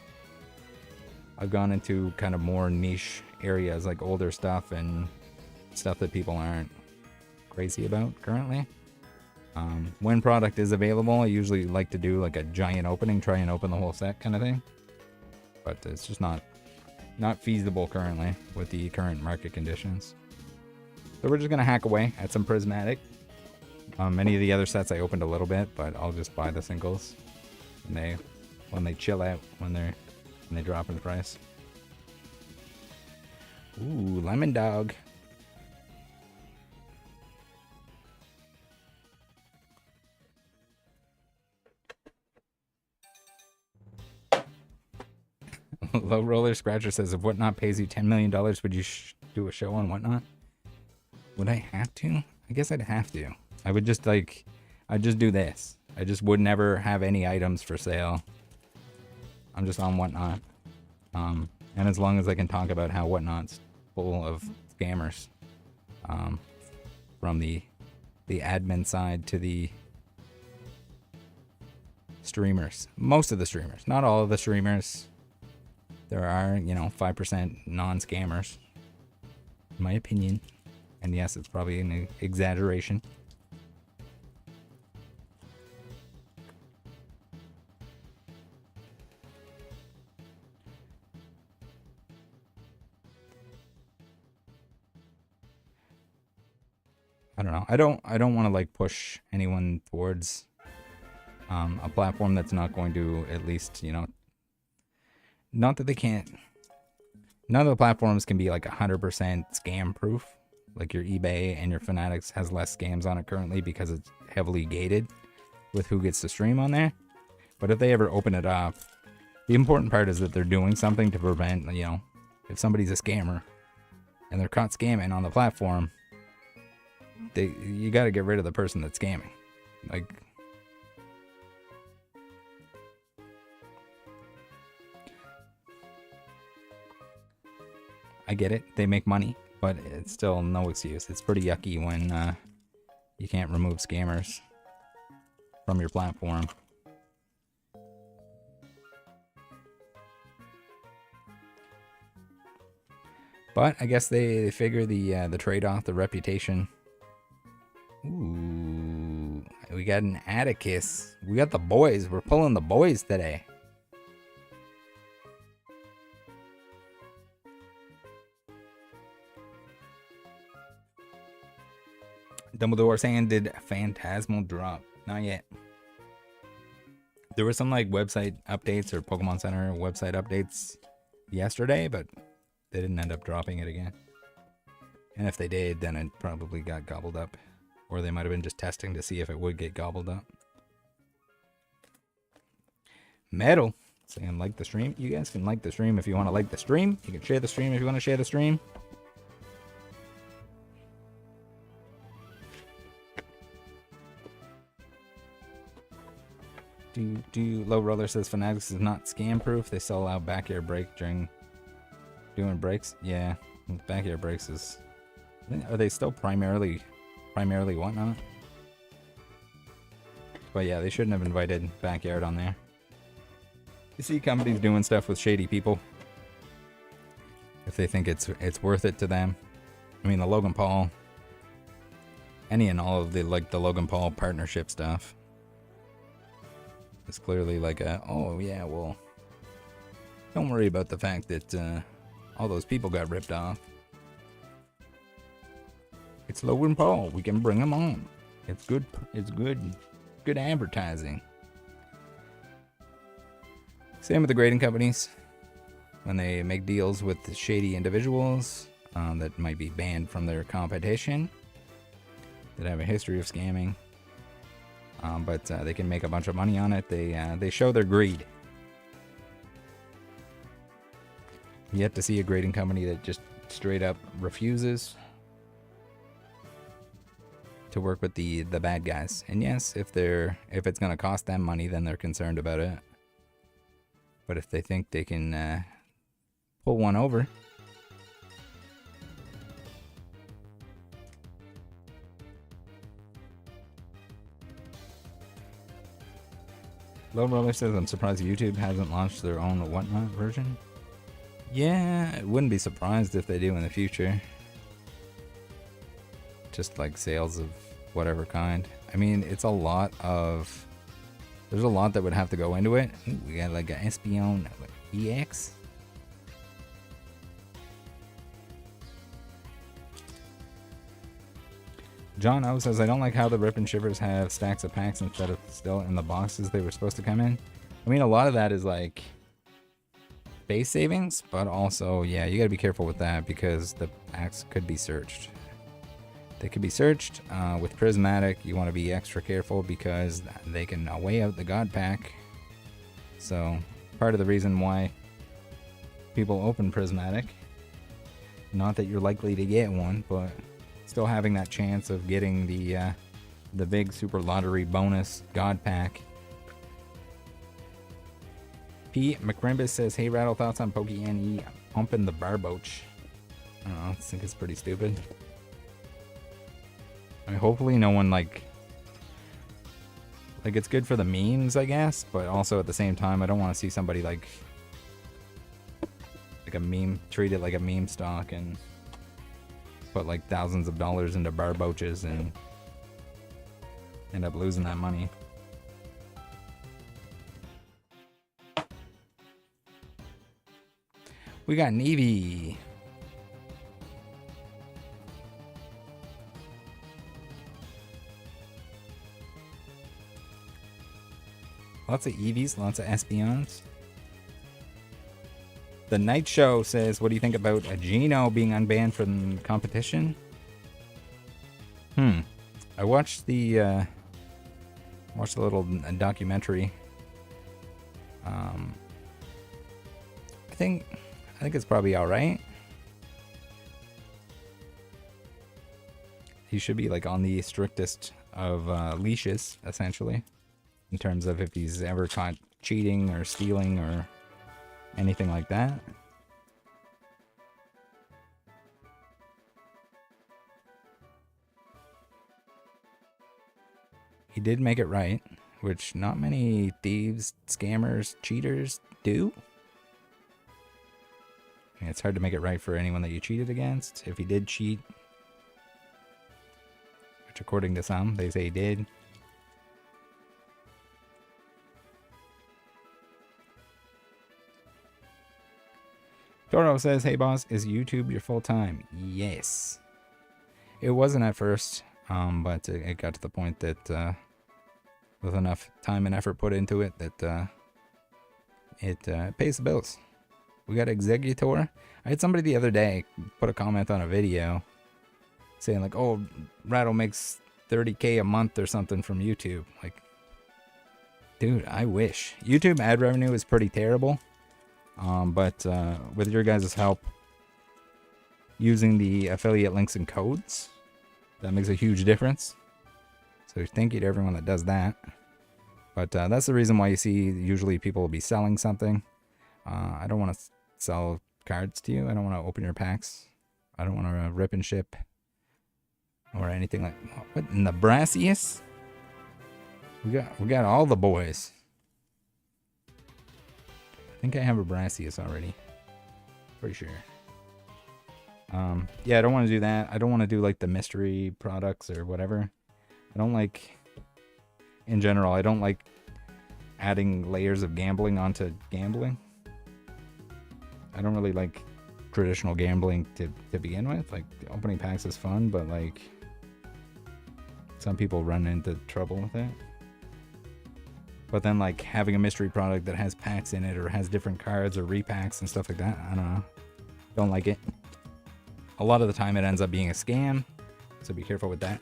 Speaker 1: I've gone into kind of more niche areas like older stuff and stuff that people aren't crazy about currently. When product is available, I usually like to do like a giant opening, try and open the whole set kind of thing, but it's just not feasible currently with the current market conditions. So we're just going to hack away at some Prismatic. Many of the other sets I opened a little bit, but I'll just buy the singles when they chill out, when they drop in price. Ooh, Lemon Dog. Low Roller Scratcher says, if Whatnot pays you $10 million, would you do a show on Whatnot? Would I have to? I guess I'd have to. I would just I'd just do this. I just would never have any items for sale. I'm just on Whatnot. And as long as I can talk about how Whatnot's full of scammers. From the admin side to the streamers. Most of the streamers. Not all of the streamers. There are, 5% non-scammers, in my opinion. And yes, it's probably an exaggeration. I don't know. I don't want to like push anyone towards a platform that's not going to at least, not that they can't. None of the platforms can be like 100% scam proof. Like your eBay and your Fanatics has less scams on it currently because it's heavily gated with who gets to stream on there. But if they ever open it up, the important part is that they're doing something to prevent, if somebody's a scammer and they're caught scamming on the platform, you got to get rid of the person that's scamming. Like, I get it, they make money, but it's still no excuse. It's pretty yucky when you can't remove scammers from your platform. But I guess they figure the trade-off, the reputation. Ooh, we got an Atticus. We got the boys. We're pulling the boys today. Dumbledore saying, did Phantasmal drop? Not yet. There were some like website updates or Pokemon Center website updates yesterday, but they didn't end up dropping it again. And if they did, then it probably got gobbled up. Or they might have been just testing to see if it would get gobbled up. Metal saying like the stream. You guys can like the stream if you want to like the stream. You can share the stream if you want to share the stream. Low Roller says Fanatics is not scam proof. They still allow back air break during doing breaks. Yeah, back air breaks is. Are they still primarily Whatnot? But yeah, they shouldn't have invited Backyard on there. You see companies doing stuff with shady people if they think it's worth it to them. I mean, the Logan Paul, any and all of the Logan Paul partnership stuff. It's clearly like oh yeah, well, don't worry about the fact that all those people got ripped off. It's Logan Paul. We can bring him on. It's good. It's good advertising. Same with the grading companies. When they make deals with shady individuals that might be banned from their competition, that have a history of scamming, but they can make a bunch of money on it. They show their greed. Yet to see a grading company that just straight up refuses to work with the bad guys. And yes, if it's gonna cost them money, then they're concerned about it. But if they think they can pull one over, Low Roller says, I'm surprised YouTube hasn't launched their own Whatnot version. Yeah, I wouldn't be surprised if they do in the future. Just like sales of whatever kind. I mean, it's a lot of... There's a lot that would have to go into it. Ooh, we got like an Espeon EX. John O says, I don't like how the Rip and Shivers have stacks of packs instead of still in the boxes they were supposed to come in. I mean, a lot of that is like base savings, but also, yeah, you gotta be careful with that because the packs could be searched. They could be searched. With Prismatic, you want to be extra careful because they can weigh out the God Pack. So, part of the reason why people open Prismatic, not that you're likely to get one, but still having that chance of getting the big Super Lottery bonus God Pack. P. McRimbus says, hey, Rattle, thoughts on PokeE pumping the Barboach? I don't know, I think it's pretty stupid. I mean, hopefully no one, like, it's good for the memes, I guess, but also at the same time, I don't want to see somebody, like a meme, treat it like a meme stock and put, like, thousands of dollars into Barboaches and end up losing that money. We got Navy. Lots of Eevees, lots of Espeons. The Night Show says, what do you think about a Geno being unbanned from competition? I watched the little documentary. I think it's probably alright. He should be, like, on the strictest of leashes, essentially, in terms of if he's ever caught cheating or stealing or anything like that. He did make it right, which not many thieves, scammers, cheaters do. I mean, it's hard to make it right for anyone that you cheated against. If he did cheat, which according to some, they say he did. Toro says, hey boss, is YouTube your full time? Yes. It wasn't at first, but it got to the point that with enough time and effort put into it that it pays the bills. We got Executor. I had somebody the other day put a comment on a video saying, like, oh, Rattle makes 30K a month or something from YouTube. Like, dude, I wish. YouTube ad revenue is pretty terrible. But with your guys' help using the affiliate links and codes, that makes a huge difference. So thank you to everyone that does that. But that's the reason why you see usually people will be selling something. I don't want to sell cards to you. I don't want to open your packs. I don't want to rip and ship or anything like that. What in the Brassius? We got all the boys. I think I have a Brassius already. Pretty sure. Yeah, I don't want to do that. I don't want to do like the mystery products or whatever. I don't like, in general, I don't like adding layers of gambling onto gambling. I don't really like traditional gambling to begin with. Like, opening packs is fun, but like some people run into trouble with it. But then, like, having a mystery product that has packs in it or has different cards or repacks and stuff like that, I don't know. Don't like it. A lot of the time it ends up being a scam, so be careful with that.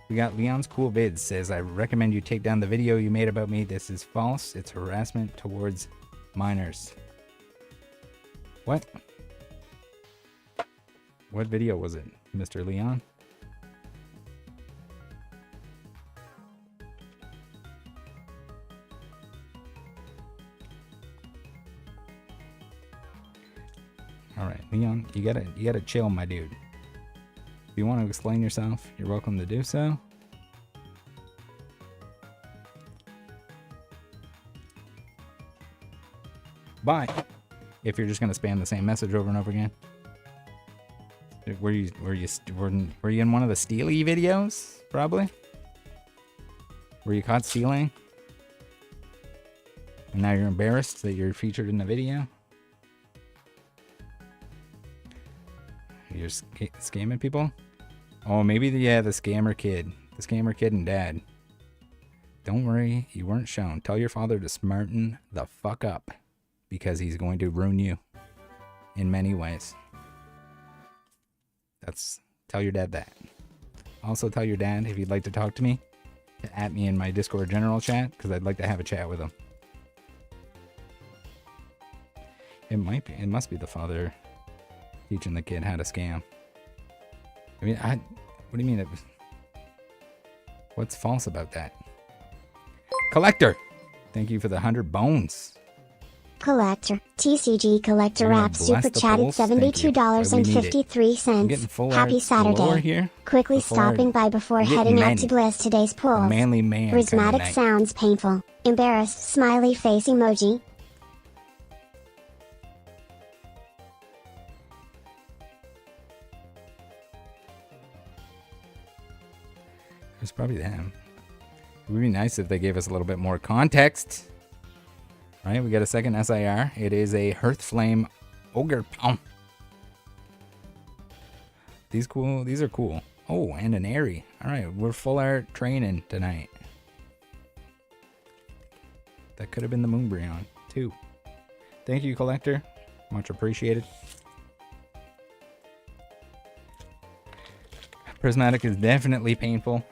Speaker 1: We got Leon's Cool Vids says, I recommend you take down the video you made about me. This is false. It's harassment towards minors. What? What video was it, Mr. Leon? Alright, Leon, you gotta chill, my dude. If you want to explain yourself, you're welcome to do so. Bye. If you're just gonna spam the same message over and over again. Were you in one of the Steely videos? Probably. Were you caught stealing? And now you're embarrassed that you're featured in the video? You're scamming people? Oh, maybe the scammer kid. The scammer kid and dad. Don't worry, you weren't shown. Tell your father to smarten the fuck up, because he's going to ruin you in many ways. Tell your dad that. Also tell your dad, if you'd like to talk to me, to at me in my Discord general chat, because I'd like to have a chat with him. It must be the father teaching the kid how to scam. I mean, what do you mean? What's false about that? Collector! Thank you for the 100 bones.
Speaker 2: Collector. TCG Collector App Super Chatted $72.53. Happy Saturday.
Speaker 1: Here
Speaker 2: Quickly stopping by before heading out to bless today's polls.
Speaker 1: Manly man.
Speaker 2: Prismatic sounds painful. Embarrassed smiley face emoji.
Speaker 1: It's probably them. It would be nice if they gave us a little bit more context. All right, we got a second SIR. It is a Hearthflame Ogerpon. These are cool. Oh, and an Airy. All right, we're full art training tonight. That could have been the Umbreon too. Thank you, collector. Much appreciated. Prismatic is definitely painful.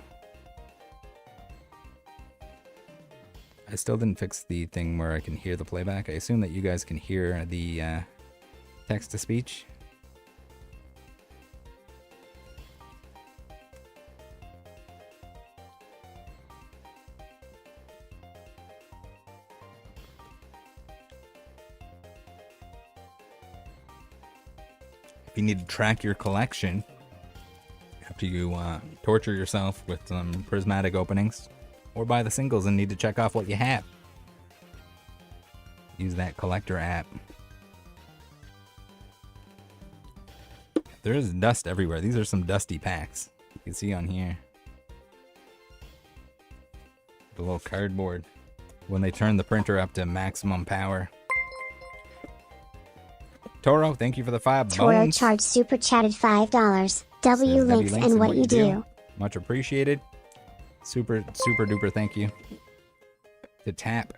Speaker 1: I still didn't fix the thing where I can hear the playback. I assume that you guys can hear the text-to-speech. If you need to track your collection after you torture yourself with some prismatic openings, or buy the singles and need to check off what you have, use that collector app. There is dust everywhere. These are some dusty packs. You can see on here. The little cardboard. When they turn the printer up to maximum power. Toro, thank you for the 5
Speaker 2: Toro
Speaker 1: bones.
Speaker 2: charged super chatted $5. W links and what you do.
Speaker 1: Much appreciated. Super duper thank you to Tap.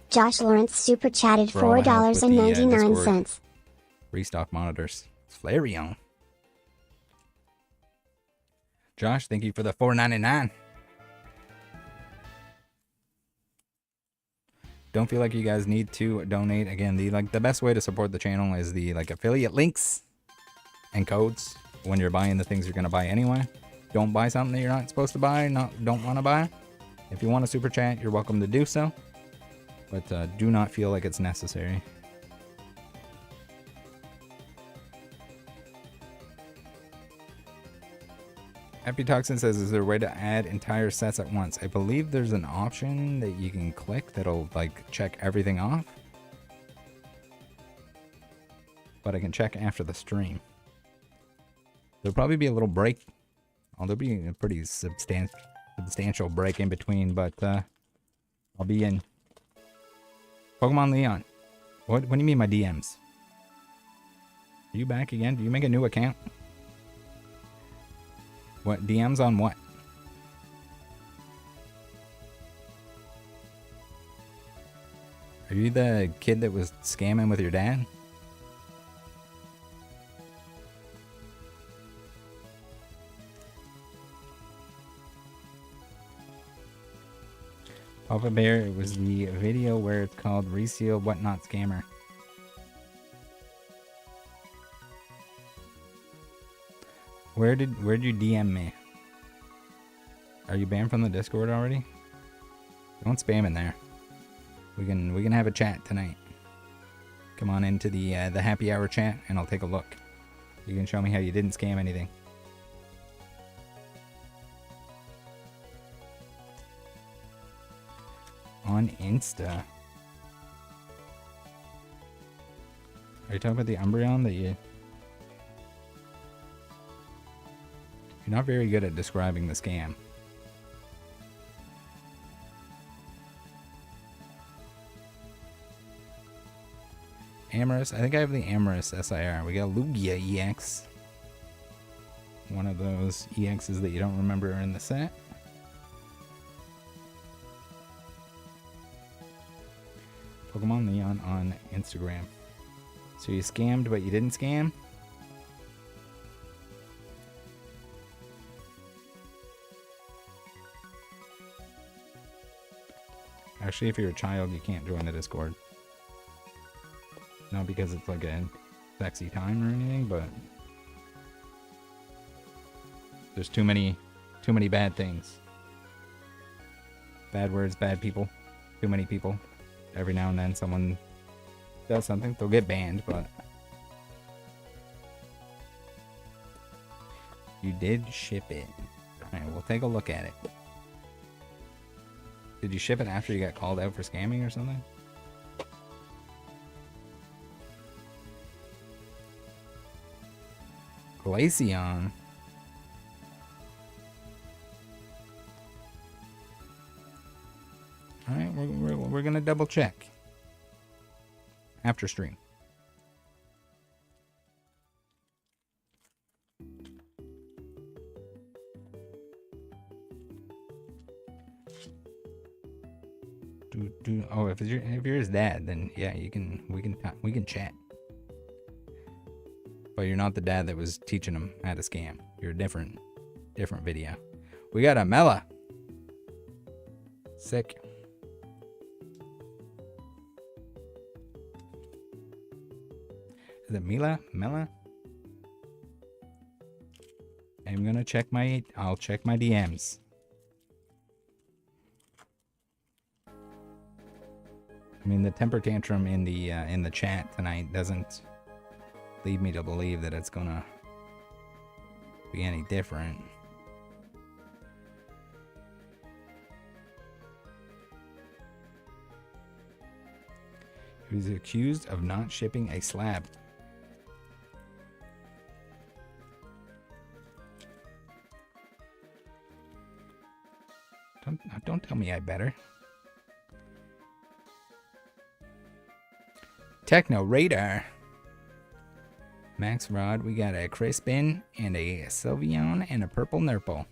Speaker 2: Josh Lawrence super chatted $4.99.
Speaker 1: Restock monitors. Flareon. Josh, thank you for the $4.99. Don't feel like you guys need to donate. Again, the best way to support the channel is the affiliate links and codes when you're buying the things you're gonna buy anyway. Don't buy something that you're not supposed to buy, don't want to buy. If you want a super chat, you're welcome to do so. But do not feel like it's necessary. Happy Toxin says, is there a way to add entire sets at once? I believe there's an option that you can click that'll check everything off. But I can check after the stream. There'll probably be a little break. Oh, there'll be a pretty substantial break in between, but I'll be in Pokemon Leon. What do you mean my DMs? Are you back again? Do you make a new account? What DMs on what? Are you the kid that was scamming with your dad? Papa Bear, it was the video where it's called Reseal Whatnot Scammer. Where'd you DM me? Are you banned from the Discord already? Don't spam in there. We can have a chat tonight. Come on into the happy hour chat and I'll take a look. You can show me how you didn't scam anything. On Insta. Are you talking about the Umbreon that you're not very good at describing the scam. Amorous. I think I have the Amorous SIR. We got Lugia EX. one of those EXs that you don't remember are in the set. Pokemon Leon on Instagram. So you scammed, but you didn't scam? Actually, if you're a child, you can't join the Discord. Not because it's like a sexy time or anything, but there's too many bad things. Bad words, bad people. Too many people. Every now and then someone does something, they'll get banned, but you did ship it. Alright, we'll take a look at it. Did you ship it after you got called out for scamming or something? Glaceon. Alright, we're gonna double check after stream. Oh, if you're his dad, then yeah, we can chat. But you're not the dad that was teaching him how to scam. You're a different video. We got a Mela. Sick. Is it Mela? I'll check my DMs. I mean, the temper tantrum in the chat tonight doesn't lead me to believe that it's gonna be any different. He was accused of not shipping a slab. Don't tell me I better. Techno Radar. Max Rod, we got a Crispin and a Sylveon and a Purple Nurple.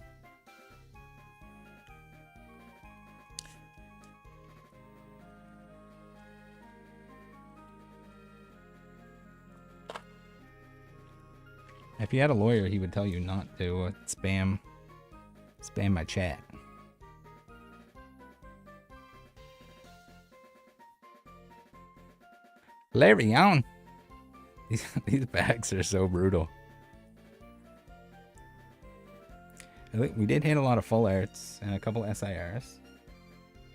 Speaker 1: If you had a lawyer, he would tell you not to spam my chat. Larry on. These bags are so brutal. We did hit a lot of full arts and a couple SIRs,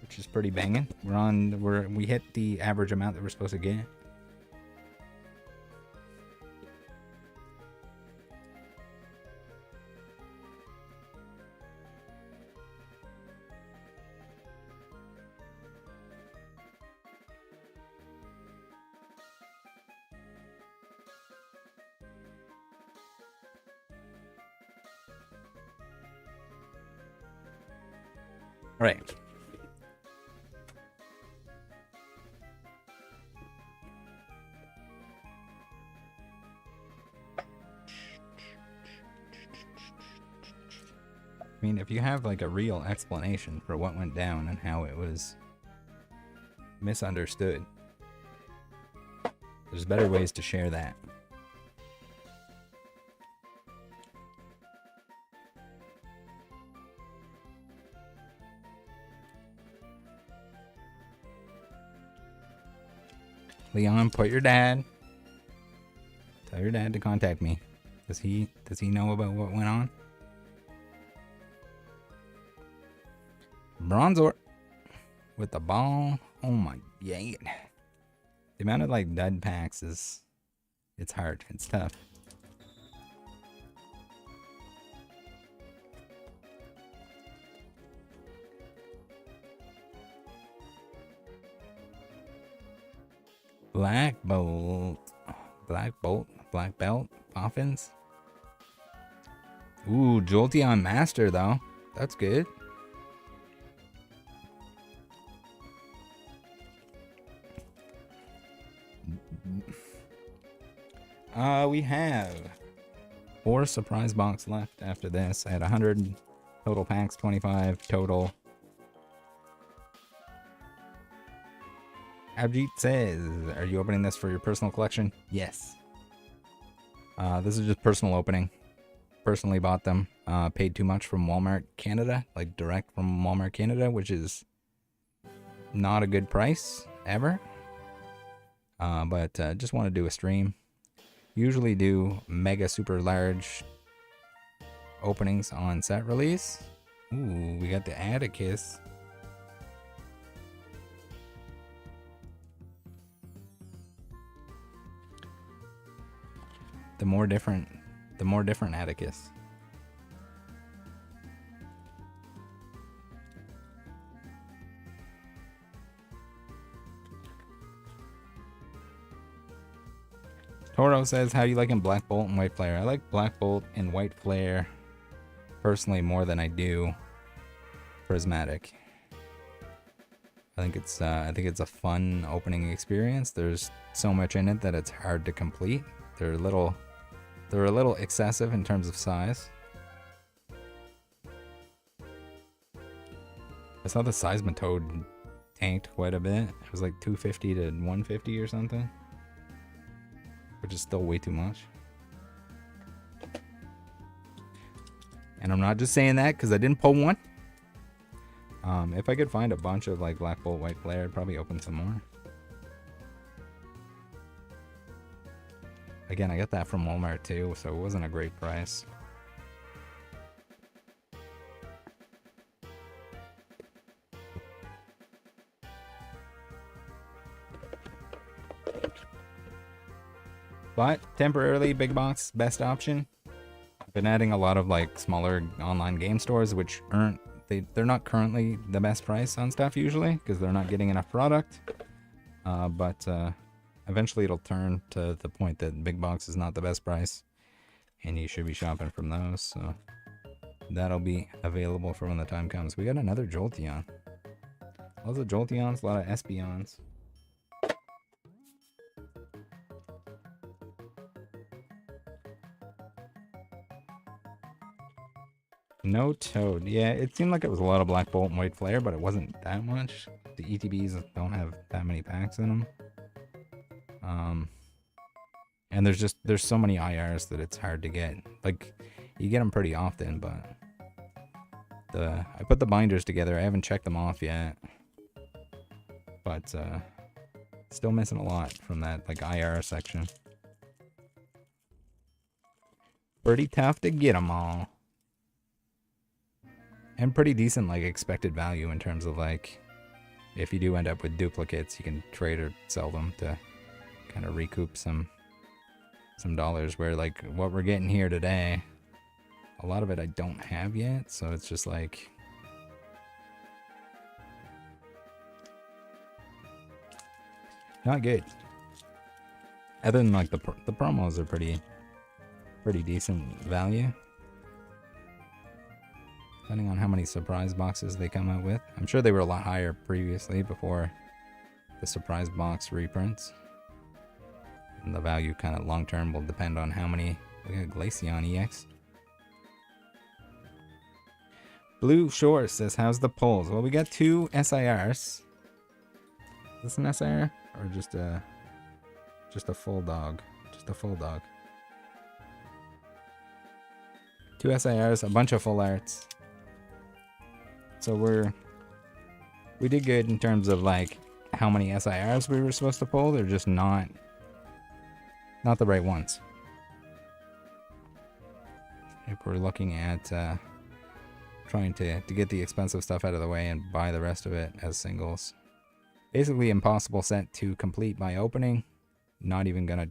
Speaker 1: which is pretty banging. We hit the average amount that we're supposed to get. Right. I mean, if you have like a real explanation for what went down and how it was misunderstood, there's better ways to share that. Leon, put your dad. Tell your dad to contact me. Does he know about what went on? Bronzor with the ball. Oh my god. The amount of like dud packs it's hard. It's tough. Black Belt, Poffins. Ooh, Jolteon Master though. That's good. We have 4 surprise box left after this. I had 100 total packs, 25 total. Abjeet says, are you opening this for your personal collection? Yes. This is just personal opening. Personally bought them. Paid too much from Walmart Canada, like direct from Walmart Canada, which is not a good price ever. But just want to do a stream. Usually do mega super large openings on set release. Ooh, we got the Atticus. The more different Atticus. Toro says, how do you like in Black Bolt and White Flare? I like Black Bolt and White Flare personally more than I do Prismatic. I think it's a fun opening experience. There's so much in it that it's hard to complete. They're a little excessive in terms of size. I saw the Seismitoad tanked quite a bit. It was like 250 to 150 or something, which is still way too much. And I'm not just saying that because I didn't pull one. If I could find a bunch of like Black Bolt, White Flare, I'd probably open some more. Again, I got that from Walmart too, so it wasn't a great price. But temporarily, big box, best option. I've been adding a lot of like smaller online game stores, which aren't, they're not currently the best price on stuff usually, because they're not getting enough product. But eventually it'll turn to the point that big box is not the best price, and you should be shopping from those. So that'll be available for when the time comes. We got another Jolteon. Lots of Jolteons, a lot of Espeons. No Toad. Yeah, it seemed like it was a lot of Black Bolt and White Flare, but it wasn't that much. The ETBs don't have that many packs in them. And there's so many IRs that it's hard to get. Like, you get them pretty often, but I put the binders together. I haven't checked them off yet, but still missing a lot from that like IR section. Pretty tough to get them all. And pretty decent like expected value in terms of like, if you do end up with duplicates, you can trade or sell them to kind of recoup some dollars, where like what we're getting here today, a lot of it I don't have yet, so it's just like not good. Other than like the promos are pretty decent value, depending on how many surprise boxes they come out with. I'm sure they were a lot higher previously before the surprise box reprints. And the value kind of long term will depend on how many. We got Glaceon EX. Blue Shore says, how's the pulls? Well, we got 2 SIRs. Is this an SIR? Or just a full dog? Just a full dog. 2 SIRs, a bunch of full arts. So we did good in terms of like how many SIRs we were supposed to pull. They're just not the right ones. If we're looking at trying to get the expensive stuff out of the way and buy the rest of it as singles. Basically impossible set to complete by opening. Not even gonna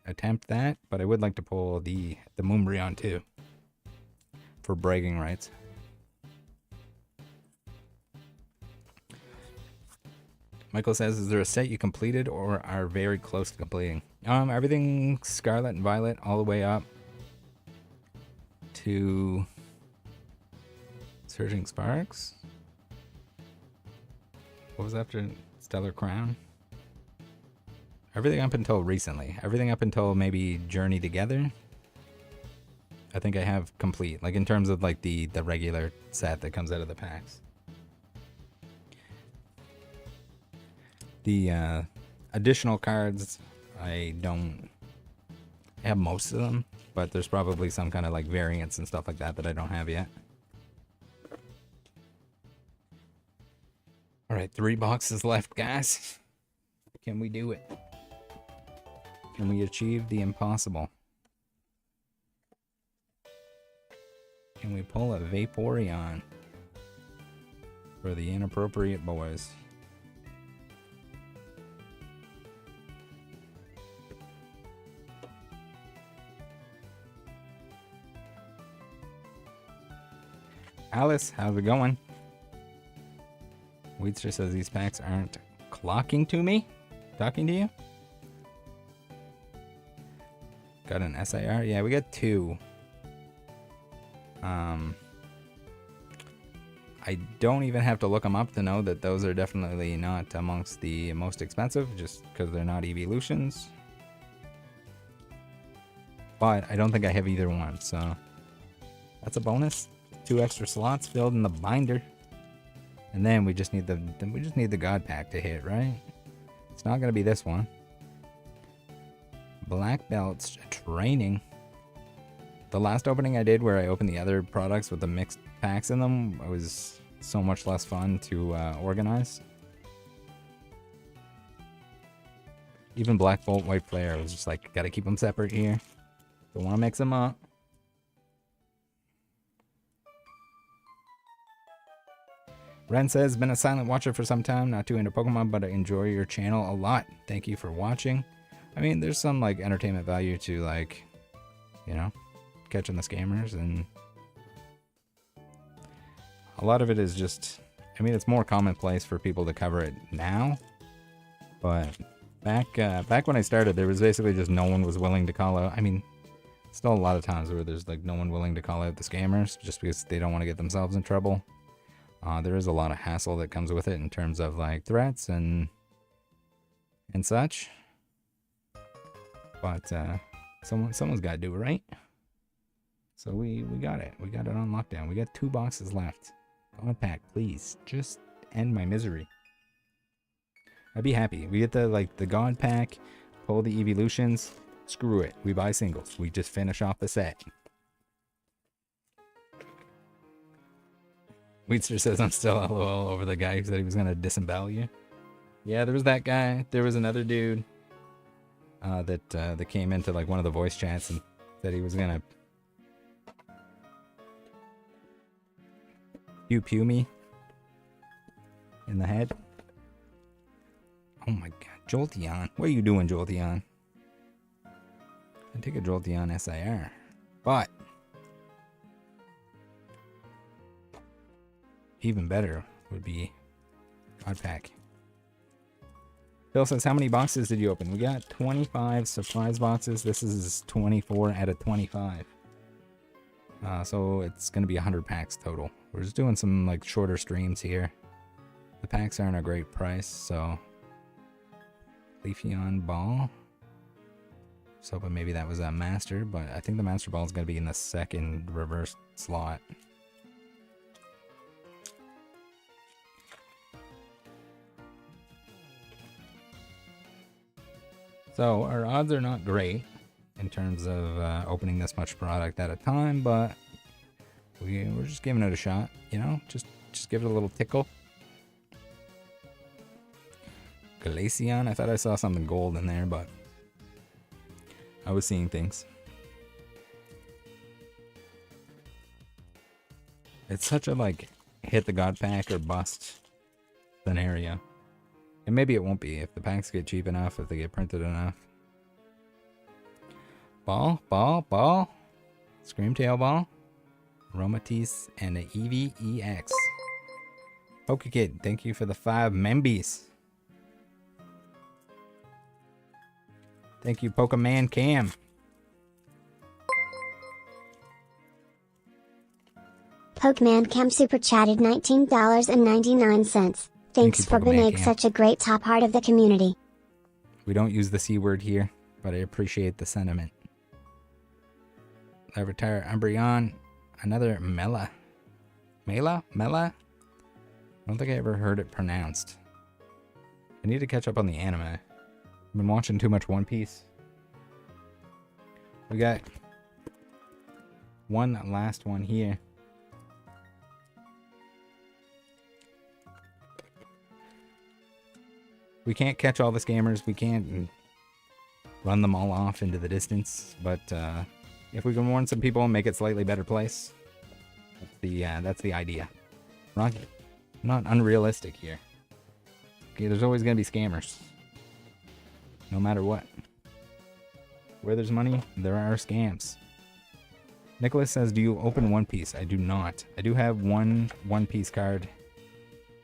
Speaker 1: attempt that, but I would like to pull the Umbreon too, for bragging rights. Michael says, is there a set you completed or are very close to completing? Everything Scarlet and Violet all the way up to Surging Sparks. What was after Stellar Crown? Everything up until recently. Everything up until maybe Journey Together. I think I have complete, like in terms of like the regular set that comes out of the packs. The additional cards, I don't have most of them, but there's probably some kind of like variants and stuff like that that I don't have yet. All right, 3 boxes left, guys. Can we do it? Can we achieve the impossible? Can we pull a Vaporeon for the inappropriate boys? Alice, how's it going? Weedster says these packs aren't clocking to me. Talking to you? Got an SIR? Yeah, we got 2. I don't even have to look them up to know that those are definitely not amongst the most expensive, just because they're not evolutions. But I don't think I have either one, so that's a bonus. 2 extra slots filled in the binder, and then we just need the God Pack to hit, right? It's not gonna be this one. Black Belts training. The last opening I did where I opened the other products with the mixed packs in them, it was so much less fun to organize. Even Black Bolt, White Flare, I was just like, gotta keep them separate here. Don't want to mix them up. Ren says, been a silent watcher for some time, not too into Pokemon, but I enjoy your channel a lot. Thank you for watching. I mean, there's some like entertainment value to like, you know, catching the scammers, and a lot of it is just, I mean, it's more commonplace for people to cover it now, but back when I started, there was basically just no one was willing to call out. I mean, still a lot of times where there's like no one willing to call out the scammers just because they don't want to get themselves in trouble. There is a lot of hassle that comes with it in terms of like threats and such. But someone's got to do it, right? So we got it. We got it on lockdown. We got 2 boxes left. God Pack, please, just end my misery. I'd be happy. We get the God Pack, pull the evolutions. Screw it. We buy singles. We just finish off the set. Weedster says I'm still LOL over the guy who said he was gonna disembowel you. Yeah, there was that guy. There was another dude that came into like one of the voice chats and said he was gonna pew me in the head. Oh my god, Jolteon. What are you doing, Jolteon? I'd take a Jolteon SIR, but even better would be God Pack. Phil says, how many boxes did you open? We got 25 surprise boxes. This is 24 out of 25. So it's going to be 100 packs total. We're just doing some like shorter streams here. The packs aren't a great price, so Leafeon Ball. Just hoping maybe that was a Master, but I think the Master Ball is going to be in the second reverse slot. So our odds are not great in terms of opening this much product at a time, but we're just giving it a shot, you know, just give it a little tickle. Glaceon, I thought I saw something gold in there, but I was seeing things. It's such a like hit the God Pack or bust scenario. And maybe it won't be if the packs get cheap enough, if they get printed enough. Ball, ball, ball. Screamtail Ball. Aromatisse and an lv.x. PokerKid, thank you for the 5 membies. Thank you, Pokemon Cam.
Speaker 2: Pokemon Cam super chatted $19.99. Thanks for being such a great top part of the community.
Speaker 1: We don't use the C word here, but I appreciate the sentiment. Larvitar, Umbreon, another Mela. Mela? I don't think I ever heard it pronounced. I need to catch up on the anime. I've been watching too much One Piece. We got one last one here. We can't catch all the scammers. We can't run them all off into the distance. But if we can warn some people and make it a slightly better place, that's the idea. Not unrealistic here. Okay, there's always going to be scammers. No matter what. Where there's money, there are scams. Nicholas says, do you open One Piece? I do not. I do have one One Piece card.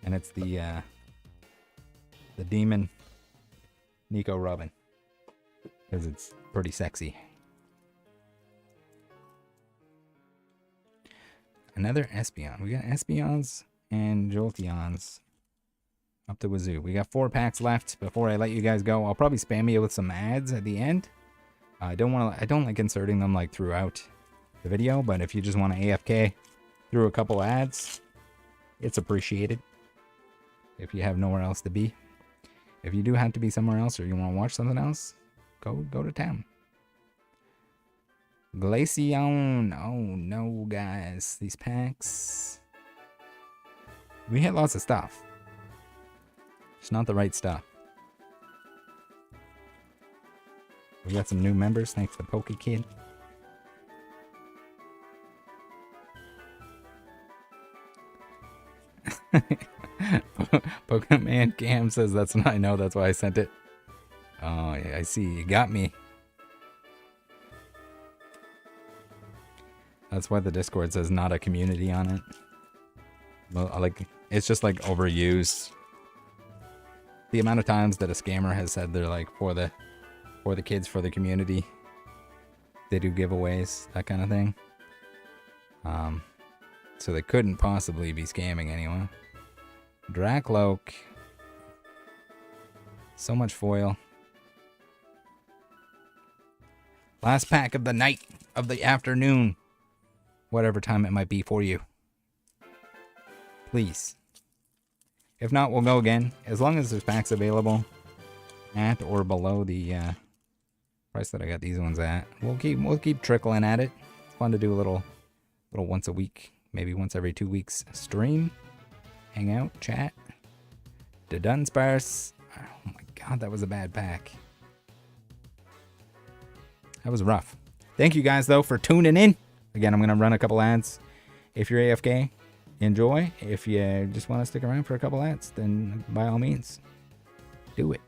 Speaker 1: And it's the demon Nico Robin. Because it's pretty sexy. Another Espeon. We got Espeons and Jolteons up the wazoo. We got 4 packs left. Before I let you guys go, I'll probably spam you with some ads at the end. I don't like inserting them like throughout the video, but if you just want to AFK through a couple ads, it's appreciated. If you have nowhere else to be. If you do have to be somewhere else or you want to watch something else, go to town. Glaceon. Oh no, guys. These packs. We hit lots of stuff. It's not the right stuff. We got some new members thanks to PokeKid. Pokemon Cam says that's not. I know, that's why I sent it. Oh yeah, I see. You got me. That's why the Discord says not a community on it. Well, like, it's just like overused. The amount of times that a scammer has said they're like for the kids, for the community. They do giveaways, that kind of thing. So they couldn't possibly be scamming anyone. Dracloak. So much foil. Last pack of the night, of the afternoon. Whatever time it might be for you. Please. If not, we'll go again. As long as there's packs available at or below the price that I got these ones at. We'll keep trickling at it. It's fun to do a little once a week, maybe once every 2 weeks stream. Hang out, chat. The Dunsparce. Oh my god, that was a bad pack. That was rough. Thank you guys though for tuning in. Again, I'm going to run a couple ads. If you're AFK, enjoy. If you just want to stick around for a couple ads, then by all means, do it.